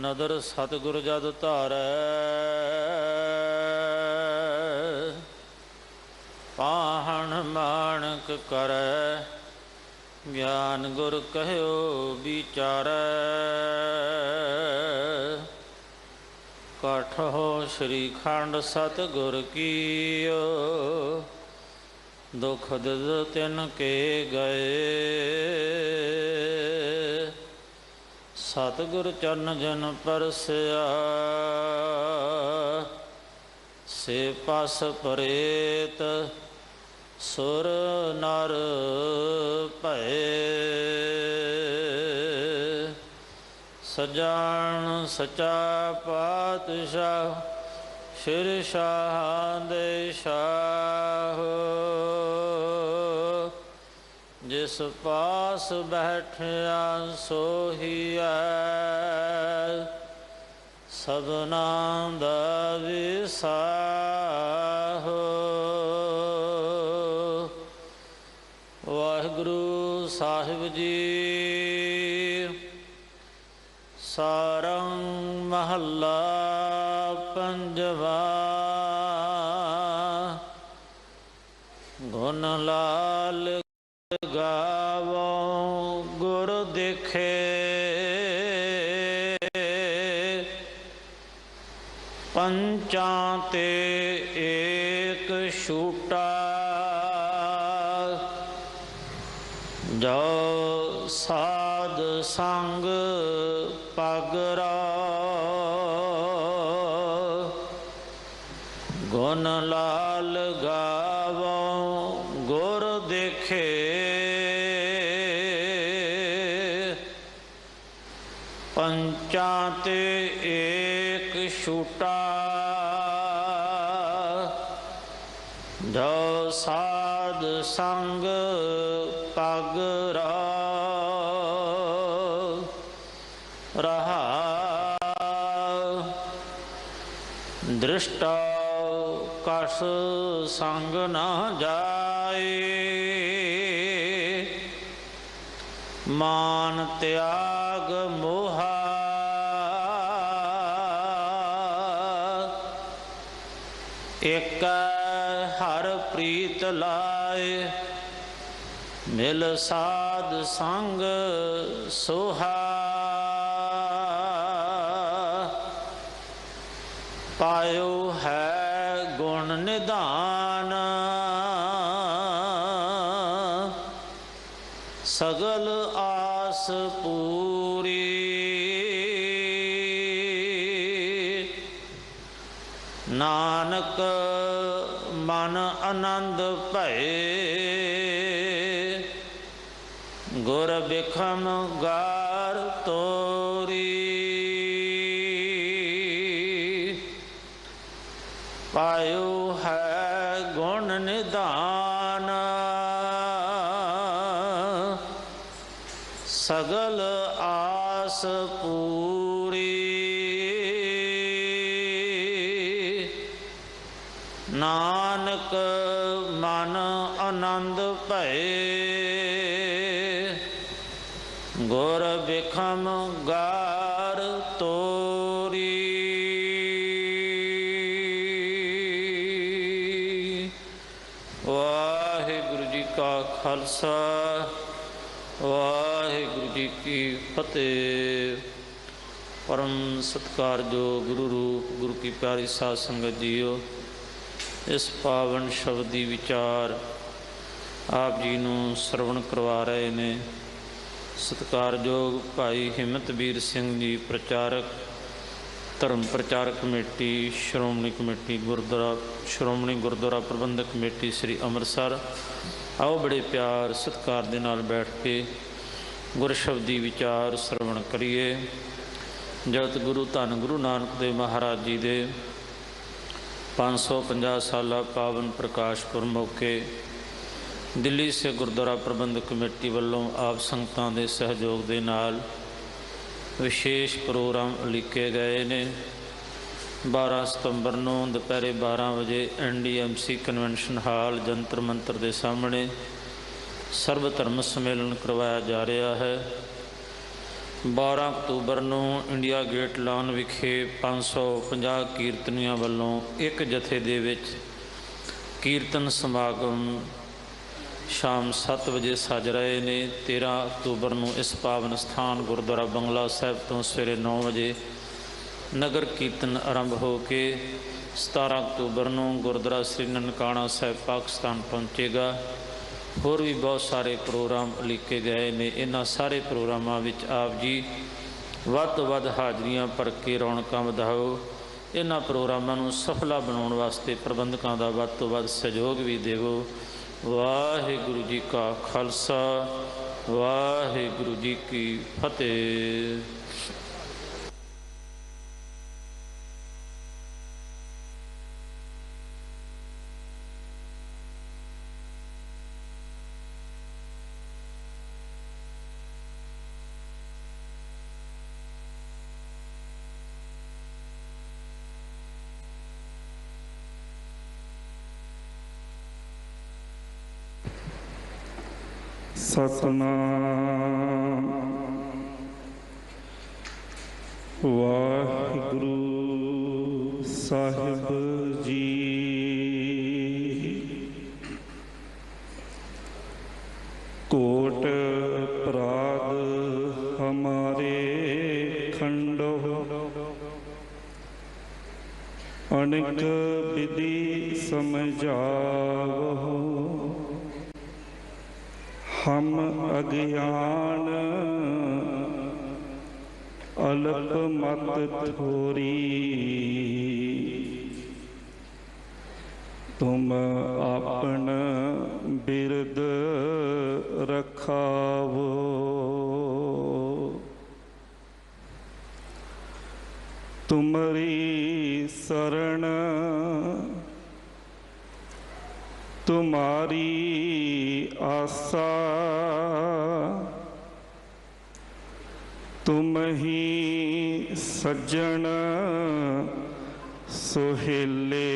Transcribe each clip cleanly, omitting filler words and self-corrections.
नदर सतगुर जद धारै, पाहन माणक करै, ज्ञान गुर कहयो विचारै। कठहो श्रीखंड सतगुर कीयो, दुख दिद तिनके गए। सतगुर चरण जन परसया, से पस परेत सुर नर भये। सजान सचा पातशाह, श्री शाह दे शाह। जिस पास बैठिया सोहिया, सबना दा विसाह। वाहिगुरु साहिब जी। सारंग महला पंजवा। गुण लाल गावो गुर देखे, पंचां ते एक छूटा। जो साध संग पगरा, गुण लाल गावो गुर देखे। पंचां ते एक छूटा, जो साध संग पगरा। रहा दृष्टा कस संग न जाए, मान त्याग मोहा। एक हर प्रीत लाए, मिल साध संग सोहा। पायो है गुण निधान, सगल आस पूरी। नानक मन आनंद भये, गुर बिखम गार तोरी। पायो है गुण निधान, सगल आस पूरी। नानक मन आनंद भये, गुर बिखम गार तोरी। वाहिगुरु जी का खालसा, वाहिगुरु जी की फतेह। परम सत्कारयोग गुरु रूप गुरु की प्यारी साध संगत जीओ, इस पावन शब्दी विचार आप जी नूं सरवण करवा रहे ने सत्कारयोग भाई हिम्मतवीर सिंह जी, प्रचारक धर्म प्रचारक कमेटी श्रोमणी कमेटी गुरुद्वारा, श्रोमणी गुरुद्वारा प्रबंधक कमेटी श्री अमृतसर। आओ बड़े प्यार सत्कार दे नाल बैठ के गुरशब्दी विचार सरवण करिए। जगत गुरु धन गुरु नानक देव महाराज जी दे 550 साला पावन प्रकाश पुरब मौके दिल्ली से गुरुद्वारा प्रबंधक कमेटी वालों आप संगतां दे सहयोग दे नाल विशेष प्रोग्राम उलीके गए ने। 12 सितंबर नूं दोपहरे 12 बजे NDMC कन्वेंशन हाल जंतर मंतर के सामने सर्व धर्म सम्मेलन करवाया जा रहा है। 12 ਅਕਤੂਬਰ ਨੂੰ ਇੰਡੀਆ ਗੇਟ ਲਾਨ ਵਿਖੇ 550 ਕੀਰਤਨੀਆਂ ਵੱਲੋਂ ਇੱਕ ਜਥੇ ਦੇ ਵਿੱਚ ਕੀਰਤਨ ਸਮਾਗਮ ਸ਼ਾਮ 7 ਵਜੇ ਸੱਜ ਰਹੇ ਨੇ। 13 ਅਕਤੂਬਰ ਨੂੰ ਇਸ ਪਾਵਨ ਸਥਾਨ ਗੁਰਦੁਆਰਾ ਬੰਗਲਾ ਸਾਹਿਬ ਤੋਂ ਸਵੇਰੇ 9 ਵਜੇ ਨਗਰ ਕੀਰਤਨ ਆਰੰਭ ਹੋ ਕੇ 17 ਅਕਤੂਬਰ ਨੂੰ ਗੁਰਦੁਆਰਾ ਸ੍ਰੀ ਨਨਕਾਣਾ ਸਾਹਿਬ ਪਾਕਿਸਤਾਨ ਪਹੁੰਚੇਗਾ। ਹੋਰ ਵੀ ਬਹੁਤ ਸਾਰੇ ਪ੍ਰੋਗਰਾਮ ਉਲੀਕੇ ਗਏ ਨੇ। ਇਹਨਾਂ ਸਾਰੇ ਪ੍ਰੋਗਰਾਮਾਂ ਵਿੱਚ ਆਪ ਜੀ ਵੱਧ ਤੋਂ ਵੱਧ ਹਾਜ਼ਰੀਆਂ ਭਰ ਕੇ ਰੌਣਕਾਂ ਵਧਾਓ। ਇਹਨਾਂ ਪ੍ਰੋਗਰਾਮਾਂ ਨੂੰ ਸਫਲਾ ਬਣਾਉਣ ਵਾਸਤੇ ਪ੍ਰਬੰਧਕਾਂ ਦਾ ਵੱਧ ਤੋਂ ਵੱਧ ਸਹਿਯੋਗ ਵੀ ਦੇਵੋ। ਵਾਹਿਗੁਰੂ ਜੀ ਕਾ ਖਾਲਸਾ, ਵਾਹਿਗੁਰੂ ਜੀ ਕੀ ਫਤਿਹ। ਸਤਨਾਮ ਵਾਹਿਗੁਰੂ ਸਾਹਿਬ ਜੀ। ਕੋਟ ਅਪਰਾਧ ਹਮਾਰੇ ਖੰਡੋ, ਅਨੇਕ ਵਿਧि ਸਮਝਾਵੋ। हम अज्ञान अल्प मत थोरी, तुम आपन बिरद रखावो। तुमरी शरण तुम्हारी आसा, तुम ही सज्जन सुहेले।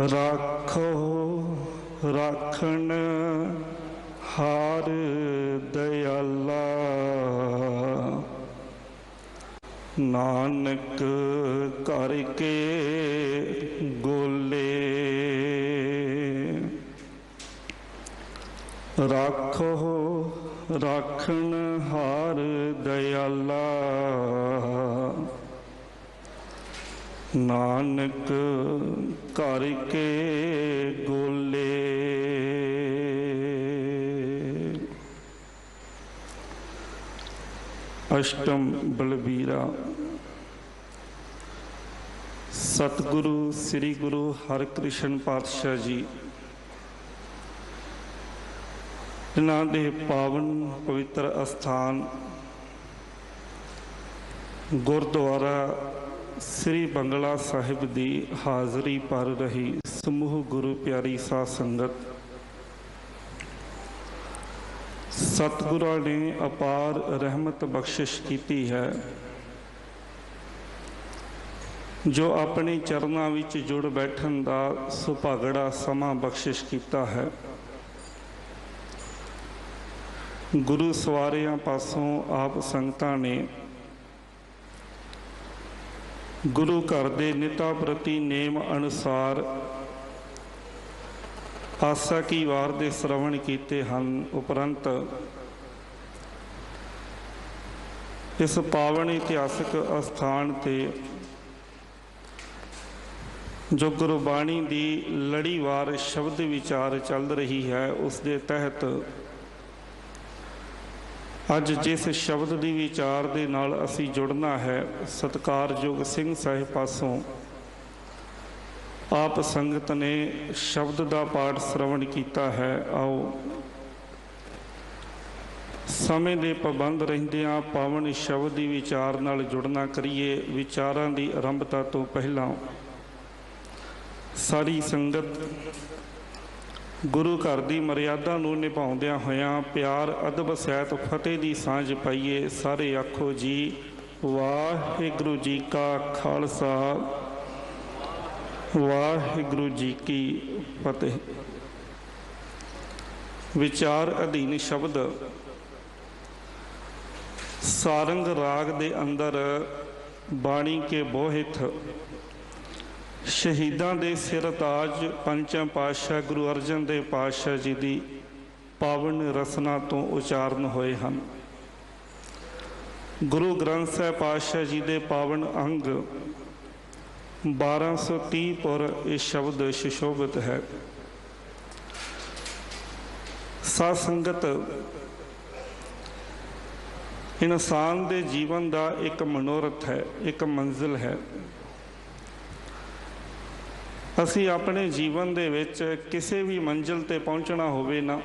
राखो राखन हार दयाला, नानक करके गोले। राखो राखन हार दयाला, नानक करके गोले। अष्टम बलबीरा। सतगुरु श्री गुरु हरकृष्ण पातशाह जी इन्हां दे पावन पवित्र अस्थान गुरुद्वारा श्री बंगला साहिब की हाज़री भर रही समूह गुरु प्यारी साध संगत, सतगुरां ने अपार रहमत बख्शिश की है, जो अपने चरनां विच जुड़ बैठन का सुभागड़ा समा बख्शिश किया है। गुरु सवारियां पासों आप संगतां ने गुरु घर दे निता प्रति नेम अनुसार आसा की वार दे श्रवण कीते हन। उपरंत इस पावन इतिहासक अस्थान ते जो गुरबाणी की लड़ीवार शब्द विचार चल रही है, उस दे तहत अज जिस शब्द की विचार दे नाल असी जुड़ना है, सत्कारयोग सिंह साहिब पासों आप संगत ने शब्द का पाठ श्रवण किया है। आओ समय के पाबंद रहिंदियां पावन शब्द की विचार नाल जुड़ना करिए। विचारां की आरंभता तो पहला सारी संगत गुरु घर की मर्यादा नूं निभाउंदियां होइयां प्यार अदब सहित फतेह की सांझ पाइए। सारे आखो जी वाहिगुरू जी का खालसा, वाहिगुरू जी की फतेह। ਵਿਚਾਰ ਅਧੀਨ ਸ਼ਬਦ ਸਾਰੰਗ ਰਾਗ ਦੇ ਅੰਦਰ ਬਾਣੀ ਕੇ ਬੋਹਿਤ ਸ਼ਹੀਦਾਂ ਦੇ ਸਿਰ ਤਾਜ ਪੰਚਮ ਪਾਤਸ਼ਾਹ ਗੁਰੂ ਅਰਜਨ ਦੇਵ ਪਾਤਸ਼ਾਹ ਜੀ ਦੀ ਪਾਵਨ ਰਸਨਾ ਤੋਂ ਉਚਾਰਨ ਹੋਏ ਹਨ। ਗੁਰੂ ਗ੍ਰੰਥ ਸਾਹਿਬ ਪਾਤਸ਼ਾਹ ਜੀ ਦੇ ਪਾਵਨ ਅੰਗ 1230 ਪਰ ਇਹ ਸ਼ਬਦ ਸੁਸ਼ੋਭਿਤ ਹੈ। ਸਾਧ ਸੰਗਤ, ਇਨਸਾਨ ਦੇ ਜੀਵਨ ਦਾ ਇੱਕ ਮਨੋਰਥ ਹੈ, ਇੱਕ ਮੰਜ਼ਿਲ ਹੈ। ਅਸੀਂ ਆਪਣੇ ਜੀਵਨ ਦੇ ਵਿੱਚ ਕਿਸੇ ਵੀ ਮੰਜ਼ਿਲ ਤੇ ਪਹੁੰਚਣਾ ਹੋਵੇ ਨਾ,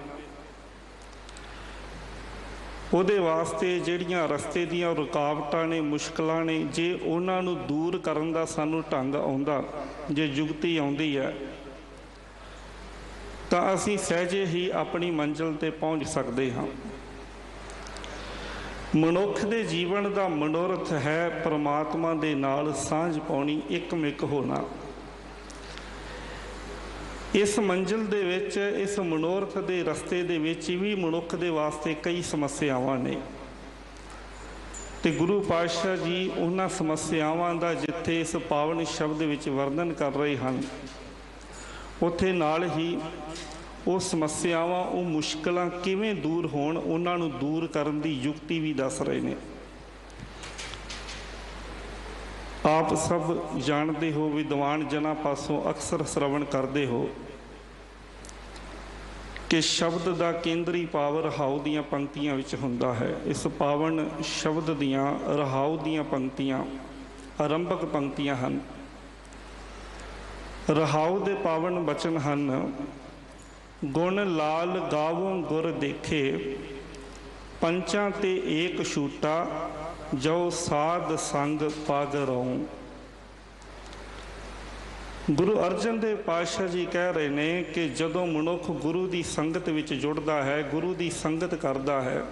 ਉਹਦੇ ਵਾਸਤੇ ਜਿਹੜੀਆਂ ਰਸਤੇ ਦੀਆਂ ਰੁਕਾਵਟਾਂ ਨੇ, ਮੁਸ਼ਕਲਾਂ ਨੇ, ਜੇ ਉਹਨਾਂ ਨੂੰ ਦੂਰ ਕਰਨ ਦਾ ਸਾਨੂੰ ਢੰਗ ਆਉਂਦਾ, ਜੇ ਜੁਗਤੀ ਆਉਂਦੀ ਹੈ, ਤਾਂ ਅਸੀਂ ਸਹਿਜੇ ਹੀ ਆਪਣੀ ਮੰਜ਼ਿਲ ਤੇ ਪਹੁੰਚ ਸਕਦੇ ਹਾਂ। ਮਨੁੱਖ ਦੇ ਜੀਵਨ ਦਾ ਮਨੋਰਥ ਹੈ ਪਰਮਾਤਮਾ ਦੇ ਨਾਲ ਸਾਂਝ ਪਾਉਣੀ, ਇੱਕਮਿਕ ਹੋਣਾ। ਇਸ ਮੰਜ਼ਿਲ ਦੇ ਵਿੱਚ, ਇਸ ਮਨੋਰਥ ਦੇ ਰਸਤੇ ਦੇ ਵਿੱਚ ਵੀ ਮਨੁੱਖ ਦੇ ਵਾਸਤੇ ਕਈ ਸਮੱਸਿਆਵਾਂ ਨੇ, ਤੇ ਗੁਰੂ ਪਾਤਸ਼ਾਹ ਜੀ ਉਹਨਾਂ ਸਮੱਸਿਆਵਾਂ ਦਾ ਜਿੱਥੇ ਇਸ ਪਾਵਨ ਸ਼ਬਦ ਵਿੱਚ ਵਰਣਨ ਕਰ ਰਹੇ ਹਨ, ਉੱਥੇ ਨਾਲ ਹੀ ਉਹ ਸਮੱਸਿਆਵਾਂ, ਉਹ ਮੁਸ਼ਕਲਾਂ ਕਿਵੇਂ ਦੂਰ ਹੋਣ, ਉਹਨਾਂ ਨੂੰ ਦੂਰ ਕਰਨ ਦੀ ਯੁਕਤੀ ਵੀ ਦੱਸ ਰਹੇ ਨੇ। ਆਪ ਸਭ ਜਾਣਦੇ ਹੋ, ਵਿਦਵਾਨ ਜਨਾਂ ਪਾਸੋਂ ਅਕਸਰ ਸ਼ਰਵਣ ਕਰਦੇ ਹੋ ਕਿ ਸ਼ਬਦ ਦਾ ਕੇਂਦਰੀ ਭਾਵ ਰਹਾਉ ਦੀਆਂ ਪੰਕਤੀਆਂ ਵਿੱਚ ਹੁੰਦਾ ਹੈ। ਇਸ ਪਾਵਨ ਸ਼ਬਦ ਦੀਆਂ ਰਹਾਉ ਦੀਆਂ ਪੰਕਤੀਆਂ ਆਰੰਭਕ ਪੰਕਤੀਆਂ ਹਨ। ਰਹਾਉ ਦੇ ਪਾਵਨ ਬਚਨ ਹਨ, ਗੁਣ ਲਾਲ ਗਾਵੋਂ ਗੁਰ ਦੇਖੇ, ਪੰਚਾਂ ਤੇ ਏਕ ਛੂਟਾ, ਜੋ ਸਾਧ ਸੰਗ ਪਗ ਰਉ। ਗੁਰੂ ਅਰਜਨ ਦੇਵ ਪਾਤਸ਼ਾਹ ਜੀ ਕਹਿ ਰਹੇ ਨੇ ਕਿ ਜਦੋਂ ਮਨੁੱਖ ਗੁਰੂ ਦੀ ਸੰਗਤ ਵਿੱਚ ਜੁੜਦਾ ਹੈ, ਗੁਰੂ ਦੀ ਸੰਗਤ ਕਰਦਾ ਹੈ,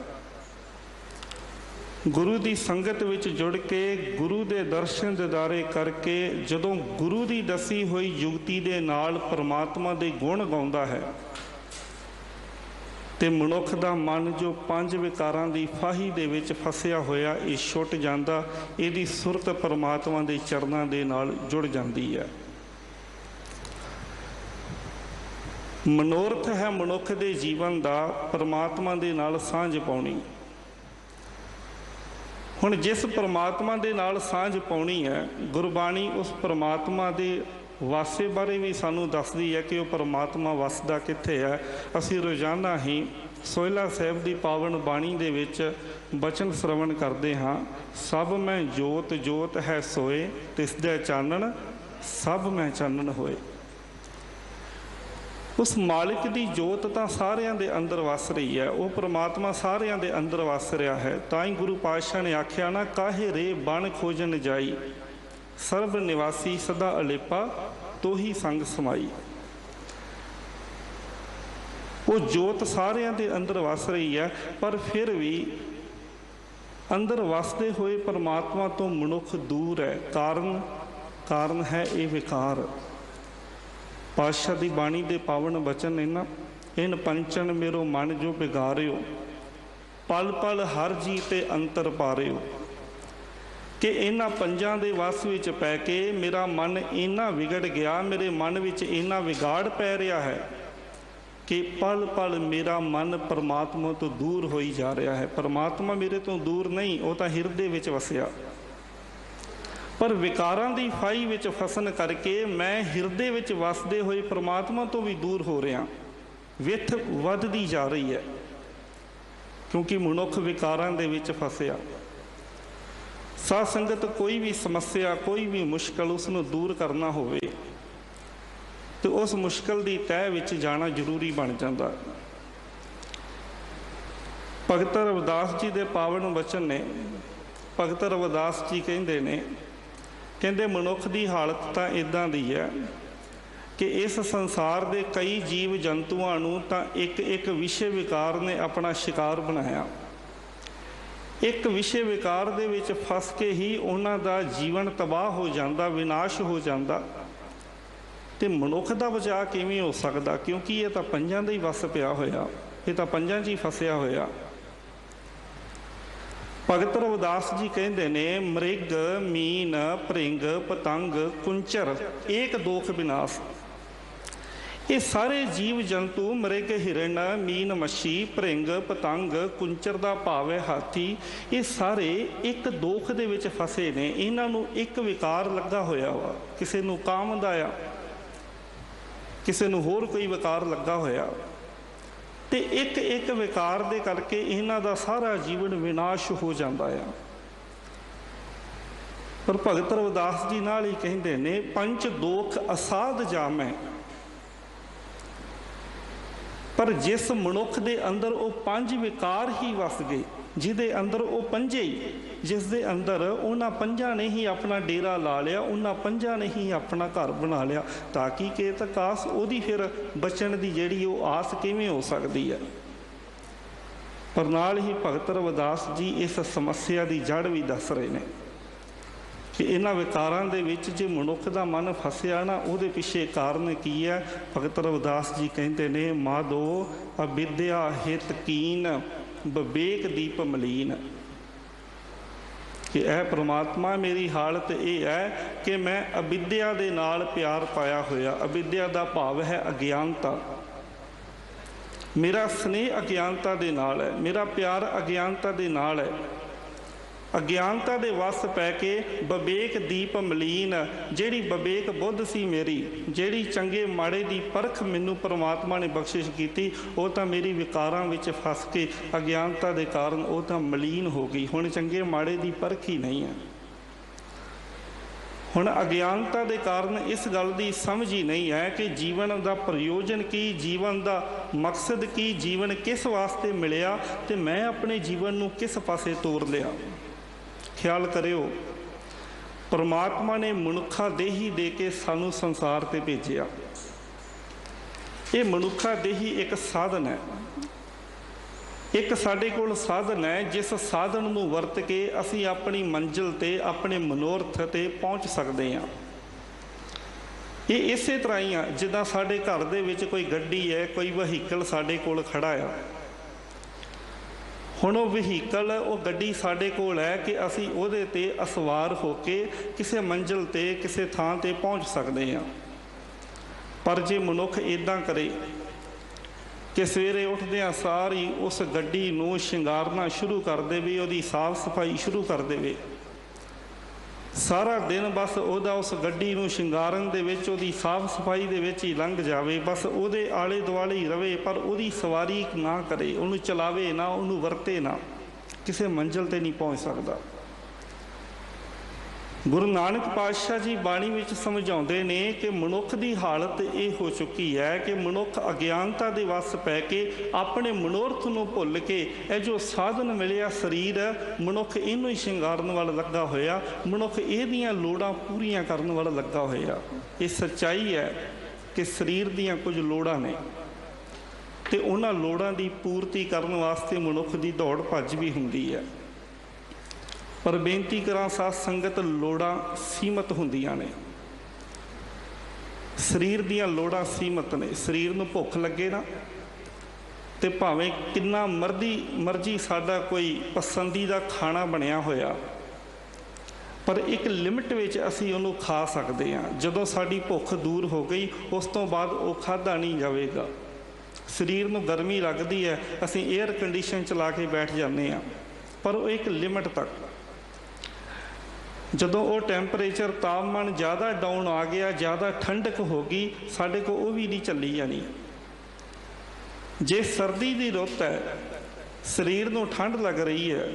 ਗੁਰੂ ਦੀ ਸੰਗਤ ਵਿੱਚ ਜੁੜ ਕੇ ਗੁਰੂ ਦੇ ਦਰਸ਼ਨ ਦਿਦਾਰੇ ਕਰਕੇ ਜਦੋਂ ਗੁਰੂ ਦੀ ਦੱਸੀ ਹੋਈ ਯੁਕਤੀ ਦੇ ਨਾਲ ਪਰਮਾਤਮਾ ਦੇ ਗੁਣ ਗਾਉਂਦਾ ਹੈ, ਤੇ ਮਨੁੱਖ ਦਾ ਮਨ ਜੋ ਪੰਜ ਵਿਕਾਰਾਂ ਦੀ ਫਾਹੀ ਦੇ ਵਿੱਚ ਫਸਿਆ ਹੋਇਆ, ਇਹ ਛੁੱਟ ਜਾਂਦਾ, ਇਹਦੀ ਸੁਰਤ ਪਰਮਾਤਮਾ ਦੇ ਚਰਨਾਂ ਦੇ ਨਾਲ ਜੁੜ ਜਾਂਦੀ ਹੈ। ਮਨੋਰਥ ਹੈ ਮਨੁੱਖ ਦੇ ਜੀਵਨ ਦਾ ਪਰਮਾਤਮਾ ਦੇ ਨਾਲ ਸਾਂਝ ਪਾਉਣੀ। ਹੁਣ ਜਿਸ ਪਰਮਾਤਮਾ ਦੇ ਨਾਲ ਸਾਂਝ ਪਾਉਣੀ ਹੈ, ਗੁਰਬਾਣੀ ਉਸ ਪਰਮਾਤਮਾ ਦੇ ਵਾਸੇ ਬਾਰੇ ਵੀ ਸਾਨੂੰ ਦੱਸਦੀ ਹੈ ਕਿ ਉਹ ਪਰਮਾਤਮਾ ਵਸਦਾ ਕਿੱਥੇ ਹੈ। ਅਸੀਂ ਰੋਜ਼ਾਨਾ ਹੀ ਸੋਹਿਲਾ ਸਾਹਿਬ ਦੀ ਪਾਵਨ ਬਾਣੀ ਦੇ ਵਿੱਚ ਬਚਨ ਸ਼ਰਵਣ ਕਰਦੇ ਹਾਂ, ਸਭ ਮੈਂ ਜੋਤ ਜੋਤ ਹੈ ਸੋਏ, ਤਿਸ ਦੇ ਚਾਨਣ ਸਭ ਮੈਂ ਚਾਨਣ ਹੋਏ। ਉਸ ਮਾਲਿਕ ਦੀ ਜੋਤ ਤਾਂ ਸਾਰਿਆਂ ਦੇ ਅੰਦਰ ਵਸ ਰਹੀ ਹੈ, ਉਹ ਪਰਮਾਤਮਾ ਸਾਰਿਆਂ ਦੇ ਅੰਦਰ ਵਸ ਰਿਹਾ ਹੈ। ਤਾਂ ਹੀ ਗੁਰੂ ਪਾਤਸ਼ਾਹ ਨੇ ਆਖਿਆ ਨਾ, ਕਾਹੇ ਰੇ ਬਣ ਖੋਜਨ ਜਾਈ, ਸਰਬ ਨਿਵਾਸੀ ਸਦਾ ਅਲੇਪਾ, ਤੋਹੀ ਸੰਗ ਸਮਾਈ। ਉਹ ਜੋਤ ਸਾਰਿਆਂ ਦੇ ਅੰਦਰ ਵਸ ਰਹੀ ਹੈ, ਪਰ ਫਿਰ ਵੀ ਅੰਦਰ ਵਸਦੇ ਹੋਏ ਪਰਮਾਤਮਾ ਤੋਂ ਮਨੁੱਖ ਦੂਰ ਹੈ। ਕਾਰਨ ਹੈ ਇਹ ਵਿਕਾਰ। ਪਾਤਸ਼ਾਹ ਦੀ ਬਾਣੀ ਦੇ ਪਾਵਨ ਬਚਨ ਨੇ ਨਾ, ਇਨ ਪੰਚਨ ਮੇਰੋ ਮਨ ਜੋ ਬਿਗਾਰਿਓ, ਪਲ ਪਲ ਹਰ ਜੀ ਤੇ ਅੰਤਰ ਪਾਰਿਓ, ਕਿ ਇਹਨਾਂ ਪੰਜਾਂ ਦੇ ਵਸ ਵਿੱਚ ਪੈ ਕੇ ਮੇਰਾ ਮਨ ਇੰਨਾ ਵਿਗੜ ਗਿਆ, ਮੇਰੇ ਮਨ ਵਿੱਚ ਇੰਨਾ ਵਿਗਾੜ ਪੈ ਰਿਹਾ ਹੈ ਕਿ ਪਲ ਪਲ ਮੇਰਾ ਮਨ ਪਰਮਾਤਮਾ ਤੋਂ ਦੂਰ ਹੋਈ ਜਾ ਰਿਹਾ ਹੈ। ਪਰਮਾਤਮਾ ਮੇਰੇ ਤੋਂ ਦੂਰ ਨਹੀਂ, ਉਹ ਤਾਂ ਹਿਰਦੇ ਵਿੱਚ ਵਸਿਆ, ਪਰ ਵਿਕਾਰਾਂ ਦੀ ਫਾਈ ਵਿੱਚ ਫਸਣ ਕਰਕੇ ਮੈਂ ਹਿਰਦੇ ਵਿੱਚ ਵਸਦੇ ਹੋਏ ਪਰਮਾਤਮਾ ਤੋਂ ਵੀ ਦੂਰ ਹੋ ਰਿਹਾ। ਵਿੱਥ ਵੱਧਦੀ ਜਾ ਰਹੀ ਹੈ ਕਿਉਂਕਿ ਮਨੁੱਖ ਵਿਕਾਰਾਂ ਦੇ ਵਿੱਚ ਫਸਿਆ। ਸਾਧ ਸੰਗਤ, ਕੋਈ ਵੀ ਸਮੱਸਿਆ, ਕੋਈ ਵੀ ਮੁਸ਼ਕਲ, ਉਸ ਨੂੰ ਦੂਰ ਕਰਨਾ ਹੋਵੇ ਤੇ ਉਸ ਮੁਸ਼ਕਲ ਦੀ ਤਹਿ ਵਿੱਚ ਜਾਣਾ ਜ਼ਰੂਰੀ ਬਣ ਜਾਂਦਾ। ਭਗਤ ਰਵਿਦਾਸ ਜੀ ਦੇ ਪਾਵਨ ਵਚਨ ਨੇ। ਭਗਤ ਰਵਿਦਾਸ ਜੀ ਕਹਿੰਦੇ ਮਨੁੱਖ ਦੀ ਹਾਲਤ ਤਾਂ ਇੱਦਾਂ ਦੀ ਹੈ ਕਿ ਇਸ ਸੰਸਾਰ ਦੇ ਕਈ ਜੀਵ ਜੰਤੂਆਂ ਨੂੰ ਤਾਂ ਇੱਕ ਇੱਕ ਵਿਸ਼ੇ ਵਿਕਾਰ ਨੇ ਆਪਣਾ ਸ਼ਿਕਾਰ ਬਣਾਇਆ। ਇੱਕ ਵਿਸ਼ੇ ਵਿਕਾਰ ਦੇ ਵਿੱਚ ਫਸ ਕੇ ਹੀ ਉਹਨਾਂ ਦਾ ਜੀਵਨ ਤਬਾਹ ਹੋ ਜਾਂਦਾ, ਵਿਨਾਸ਼ ਹੋ ਜਾਂਦਾ। ਤੇ ਮਨੁੱਖ ਦਾ ਬਚਾਅ ਕਿਵੇਂ ਹੋ ਸਕਦਾ? ਕਿਉਂਕਿ ਇਹ ਤਾਂ ਪੰਜਾਂ ਦਾ ਹੀ ਵਸ ਪਿਆ ਹੋਇਆ। ये तो पंजां 'च ही फसिया होया। भगत रविदास जी कहते ने मृग मीन भृंग पतंग कुंचर एक दोख विनाश। ये सारे जीव जंतु मृग हिरण मीन मच्छी भृंग पतंग कुंचर का भाव है हाथी, ये सारे एक दोख दे विच फसे ने। इन्हां नूं एक विकार लगा होया वा, किसी नूं काम दा आ, किसी नूं होर कोई विकार लगा होया, ते एक एक विकार दे करके इन्हां दा सारा जीवन विनाश हो जाता है। पर भगत रविदास जी नाल ही कहते ने पंच दोख असाध जामै। पर जिस मनुख दे अंदर वो पंज विकार ही वस गए, जिदे अंदर वो पंजे ही, जिस दे अंदर उन्हां पंजां ने ही अपना डेरा ला लिया, उन्हां पंजां ने ही अपना घर बना लिया, ताकि केतक आस उहदी फिर बचन की जिहड़ी वो आस किवें हो सकती है। पर नाल ही भगत रविदास जी इस समस्या की जड़ भी दस रहे हैं कि इन्हां विकारां दे विच जे मनुख दा मन फसिया ना, उहदे पिछे कारण की है। भगत रविदास जी कहते ने माधो अविद्या हित कीन विवेक दीप मलीन, कि ऐ परमात्मा मेरी हालत यह है कि मैं अविद्या दे नाल प्यार पाया होया। अविद्या का भाव है अज्ञानता, मेरा स्नेह अज्ञानता दे नाल है, मेरा प्यार अज्ञानता दे नाल है। अज्ञानता दे वस पै के विवेक दीप मलीन, जिहड़ी विवेक बुद्ध सी मेरी, जिहड़ी चंगे माड़े दी परख मैनू परमात्मा ने बख्शिश की, वो तो मेरी विकारां विच फस के अज्ञानता दे कारण वो तो मलीन हो गई। हुण चंगे माड़े दी परख ही नहीं है। हुण अज्ञानता दे कारण इस गल की समझ ही नहीं है कि जीवन का प्रयोजन की, जीवन का मकसद की, जीवन किस वास्ते मिलिया, ते मैं अपने जीवन नू किस पासे तोर लिया। ख्याल करियो, परमात्मा ने मनुखा देही दे के सानू संसार ते भेजिया। ये मनुखा देही एक साधन है, एक साडे कोल साधन है जिस साधन नू वरत के असी अपनी मंजिल ते, अपने मनोरथ ते पहुँच सकते हैं। ये इस तरह ही आ जिदा साडे घर दे विच कोई गड्डी है, कोई वहीकल साडे कोल खड़ा है। हुण वो वहीकल, वो गड्डी साडे कोल है कि असी उहदे ते असवार होके किसी मंजिल ते, किसी थां ते पहुँच सकते हैं। पर जे मनुख इदां करे कि सवेरे उठदियां सार ही उस गड्डी नूं शिंगारना शुरू कर देवे, उहदी साफ सफाई शुरू कर देवे, सारा दिन बस उहदा उस गड्डी नूं शिंगारन दे विच, उहदी साफ सफाई दे विच ही लंघ जावे, बस उहदे आले दुआले ही रवे, पर उहदी सवारी ना करे, उहनूं चलावे ना, उहनूं वरते ना, किसी मंजिल ते नहीं पहुँच सकता। गुरु नानक पातशाह जी बाणी विच समझाउंदे ने कि मनुख की हालत ये हो चुकी है कि मनुख अज्ञानता के वस पै के अपने मनोरथ नूं भुल के यह जो साधन मिलिया शरीर, मनुख इनू ही शिंगारन वाल लगा होया, मनुख इहदियां लोड़ां पूरियां करन वाल लगा होया। ये सच्चाई है कि शरीर दियां कुछ लोड़ां ने ते उन्हां लोड़ां की पूर्ति करन वास्ते मनुख की दौड़ भज भी हुंदी है। पर बेनती करा साध संगत, लोड़ां सीमित हुंदियां ने, शरीर दियां लोड़ां सीमित ने। शरीर नूं भुख लगे ना ते भावें किन्ना मर्जी साडा कोई पसंदीदा खाना बनिया होया, पर एक लिमिट विच असीं उहनूं खा सकते हैं। जदों साडी भुख दूर हो गई उस तो बाद वो खाधा नहीं जाएगा। शरीर नूं गर्मी लगदी है, असीं एयर कंडीशन चला के बैठ जाते हैं, पर वो एक लिमिट तक। जदों वो टैंपरेचर तापमान ज़्यादा डाउन आ गया, ज़्यादा ठंडक हो गई, साढ़े को वो भी नहीं चली जानी। जे सर्दी की रुत है, शरीर नूं ठंड लग रही है,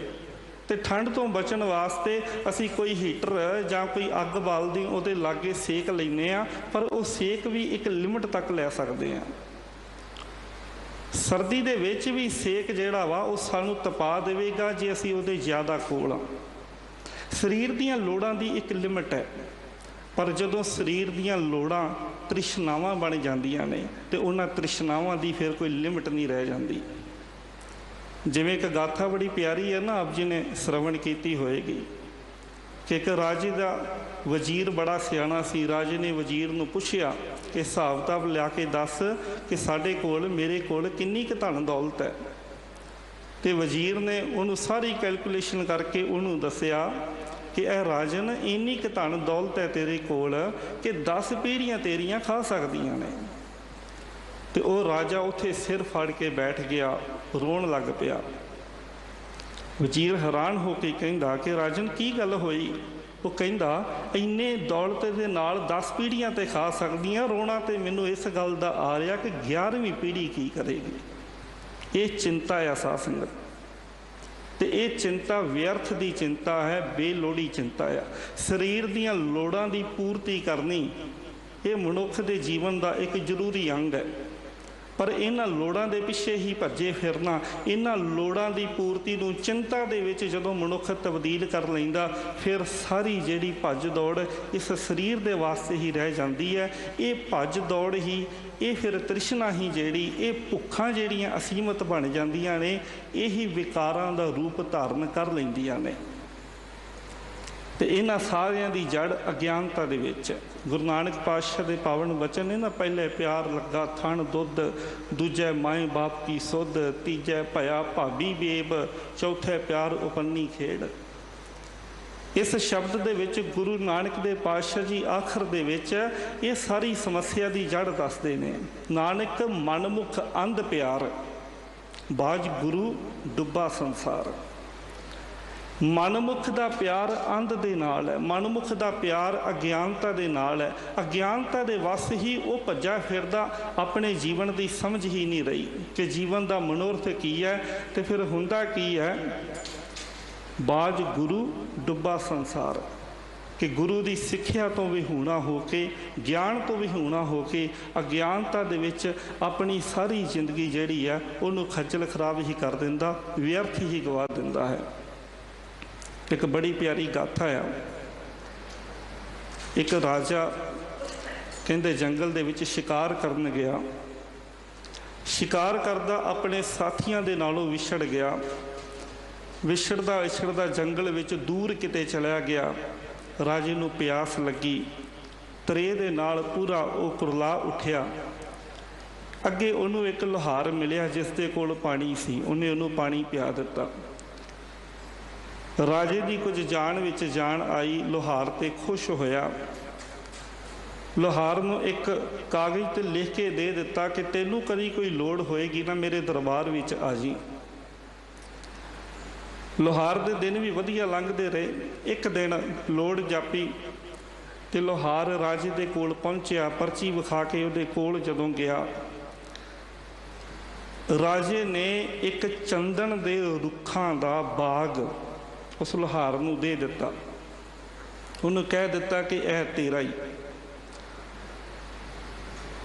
तो ठंड तो बचन वास्ते असी कोई हीटर जां कोई अग बालदी उहदे लागे सेक लैने आ, पर वो सेक भी एक लिमिट तक लै सकते हैं। सर्दी दे विच भी सेक जिहड़ा वा वो सानूं तपा देवेगा जे असी उहदे ज़्यादा कोल आ। शरीर दियां लोड़ां दी एक लिमिट है, पर जदों शरीर दियां लोड़ां तृष्णावां बन जांदियां ने ते उन्हां तृष्णावां दी फिर कोई लिमिट नहीं रह जाती। जिवें एक गाथा बड़ी प्यारी है ना, आप जी ने श्रवण कीती होएगी कि एक राजे का वजीर बड़ा सियाना सी। राजे ने वजीर नूं पुछया कि हिसाब किताब लिया के दस कि साडे कोल मेरे कोल किन्नी क धन दौलत है। तो वजीर ने उन्होंने सारी कैलकुलेशन करके उन्होंने दसिया कि यह राजन इन्नी क धन दौलत है तेरे कोल कि 10 पीढ़ियां तेरियां खा सकदियां ने। तो वह राजा उत्थे सिर फड़ के बैठ गया, रोन लग पिया। वजीर हैरान हो के कहंदा कि राजन की गल होई? वो कहंदा इन्ने दौलत दे नाल 10 पीढ़ियां ते खा सकदियां, रोना तो मैनू इस गल का आ रहा कि 11वीं पीढ़ी की करेगी। ये चिंता है साध संगत, तो ये चिंता व्यर्थ की चिंता है, बेलोड़ी चिंता है। शरीर दियां लोड़ां दी पूर्ति करनी ये मनुख के जीवन का एक जरूरी अंग है, पर इन्हां लोड़ां दे पिछे ही भज्जे फिरना, इन्हां लोड़ां दी पूर्ति नूं चिंता दे विच जदों मनुख तब्दील कर लैंदा, फिर सारी जिहड़ी भज दौड़ इस शरीर दे वास्ते ही रह जांदी है। ये भज दौड़ ही, ये फिर तृष्णा ही जिहड़ी, ये भुखां जिहड़ियां असीमत बन जांदियां ने, यही विकारां दा रूप धारण कर लैंदियां ने। तो इन्हां सारियां दी जड़ अज्ञानता दे विच है। गुरु नानक पातशाह दे पावन वचन ने ना, पहले प्यार लगा थण दुध, दूजे माए बाप की सुध, तीजे भया भाभी बेब, चौथे प्यार उपन्नी खेड़। इस शब्द दे विच गुरु नानक दे पातशाह जी आखिर दे विच ये सारी समस्या दी जड़ दसदे ने। नानक मनमुख अंध प्यार, बाज गुरु डुब्बा संसार। मनमुख का प्यार अंध दे नाल है, मनमुख का प्यार अज्ञानता दे नाल है। अज्ञानता दे वस ही वो भज्जा फिरदा, अपने जीवन की समझ ही नहीं रही कि जीवन का मनोरथ की है। तो फिर हुंदा की है, बाज गुरु डुब्बा संसार, कि गुरु की सिक्ख्या तो विहूणा होके, ज्ञान तो विहूणा होके अज्ञानता दे विच अपनी सारी जिंदगी जिहड़ी है उन्होंने खज्जल खराब ही कर दिंदा, व्यर्थ ही गवा दिंदा है। एक बड़ी प्यारी गाथा है। एक राजा कहते जंगल दे विच शिकार करन गया, शिकार करदा अपने साथियों के नालों विछड़ गया। विछड़दा विछड़दा जंगल विच दूर किते चला गया। राजे नूं प्यास लगी, तरे दे नाल पूरा वो कुरला उठिया। अगे उन्होंने एक लोहार मिलिया जिस दे कोल पानी सी, उन्हें उन्होंने पानी पिया दिता। राजे की कुछ जान विच जान आई, लोहार ते खुश होया। लोहार नूं एक कागज़ ते लिख के दे दिता कि तेनू कभी कोई लोड़ होएगी ना मेरे दरबार विच आ जी। लोहार दे दिन भी वधिया लंघदे रहे। एक दिन लोड़ जापी ते लोहार राजे दे कोल पहुंचिया, पर्ची विखा के उहदे कोल जदों गया, राजे ने एक चंदन दे रुखां दा बाग उस लोहार नूं दे दिता। उन्होंने कह दिता कि यह तेरा ही।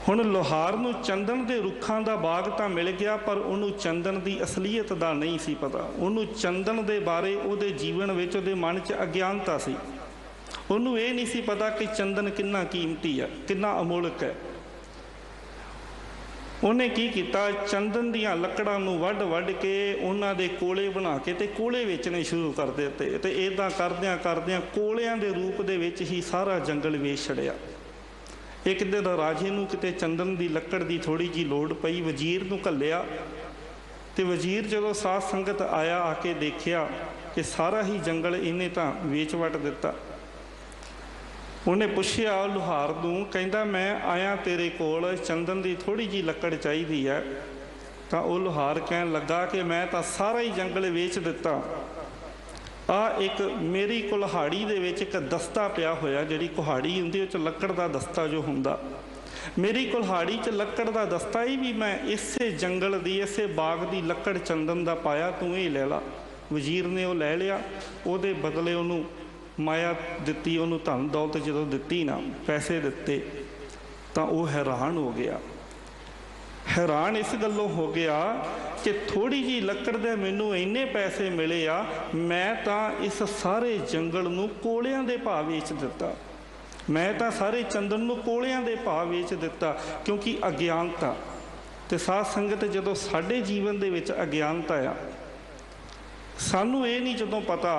हुण लोहार नूं चंदन दे रुखां दा बाग तां मिल गया, पर उन्होंने चंदन की असलीयत दा नहीं सी पता। उन्होंने चंदन दे बारे उहदे जीवन विच उहदे मन च अज्ञानता सी। उन्होंने ये नहीं सी पता कि चंदन कितना कीमती है, कितना अमोलक है। उन्हें की किया, चंदन दियां लकड़ां नूं वढ वढ के उन्हां दे कोले बना के ते कोले वेचने शुरू कर दिते। ते इदां करदियां करदियां कोलियां दे रूप दे विच ही सारा जंगल वेच छड़िया। एक दिन राजे नूं किते चंदन की लकड़ की थोड़ी जी लोड़ पई, वजीर नूं घल्लिया। ते वजीर जदों साध संगत आया, आके देखिया कि सारा ही जंगल इन्हें तां वेच वट दिता। उन्हें पुछया लोहार नूं, कहंदा मैं आया तेरे कोल, चंदन की थोड़ी जी लकड़ चाहिदी है। तो वह लोहार कहन लगा कि मैं तो सारा ही जंगल वेच दिता। आ एक मेरी कुल्हाड़ी दे विच एक दस्ता पिया होया, जिहड़ी कुहाड़ी हुंदी उह च लकड़ दा दस्ता जो हुंदा, मेरी कुल्हाड़ी च लकड़ दा दस्ता ही भी मैं इसे जंगल दी इसे बाग दी लकड़ चंदन दा पाया, तू ही ले ला। वजीर ने वह लै लिया। उहदे बदले उन्होंने माया दिती, उन्होंने धन दौलत जदों दिती ना, पैसे दिते, तो वह हैरान हो गया। हैरान इस गलों हो गया कि थोड़ी जी लकड़ दे मैनू इन्ने पैसे मिले आ, मैं तो इस सारे जंगल नूं कोलियां दे भाव वेच दिता, मैं तो सारे चंदन नूं कोलियां दे भाव वेच दिता। क्योंकि अज्ञानता ते साध संगत जदों साडे जीवन दे विच अज्ञानता आ, सानू ये नहीं जदों पता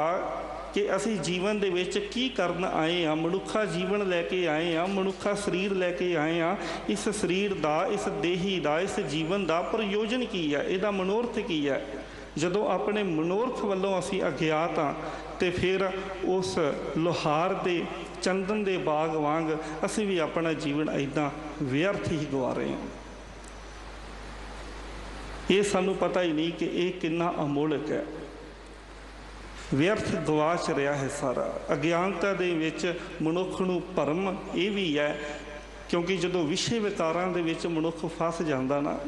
कि असी जीवन दे विच की करन आए हाँ, मनुखा जीवन लैके आए हाँ, मनुखा शरीर लैके आए हाँ। इस शरीर का, इस देही का, इस जीवन का प्रयोजन की है, इहदा मनोरथ की है। जदों अपने मनोरथ वालों असी अज्ञात हाँ तो फिर उस लोहार दे चंदन दे बाग वांग असी भी अपना जीवन इदां व्यर्थ ही गवा रहे हैं। ये सानू पता ही नहीं कि ये कितना अमोलक है, व्यर्थ गवाच रहा है सारा। अज्ञानता दे विच मनुख नूं भरम ये भी है, क्योंकि जदों विषय विकारां दे विच मनुख फस जांदा ना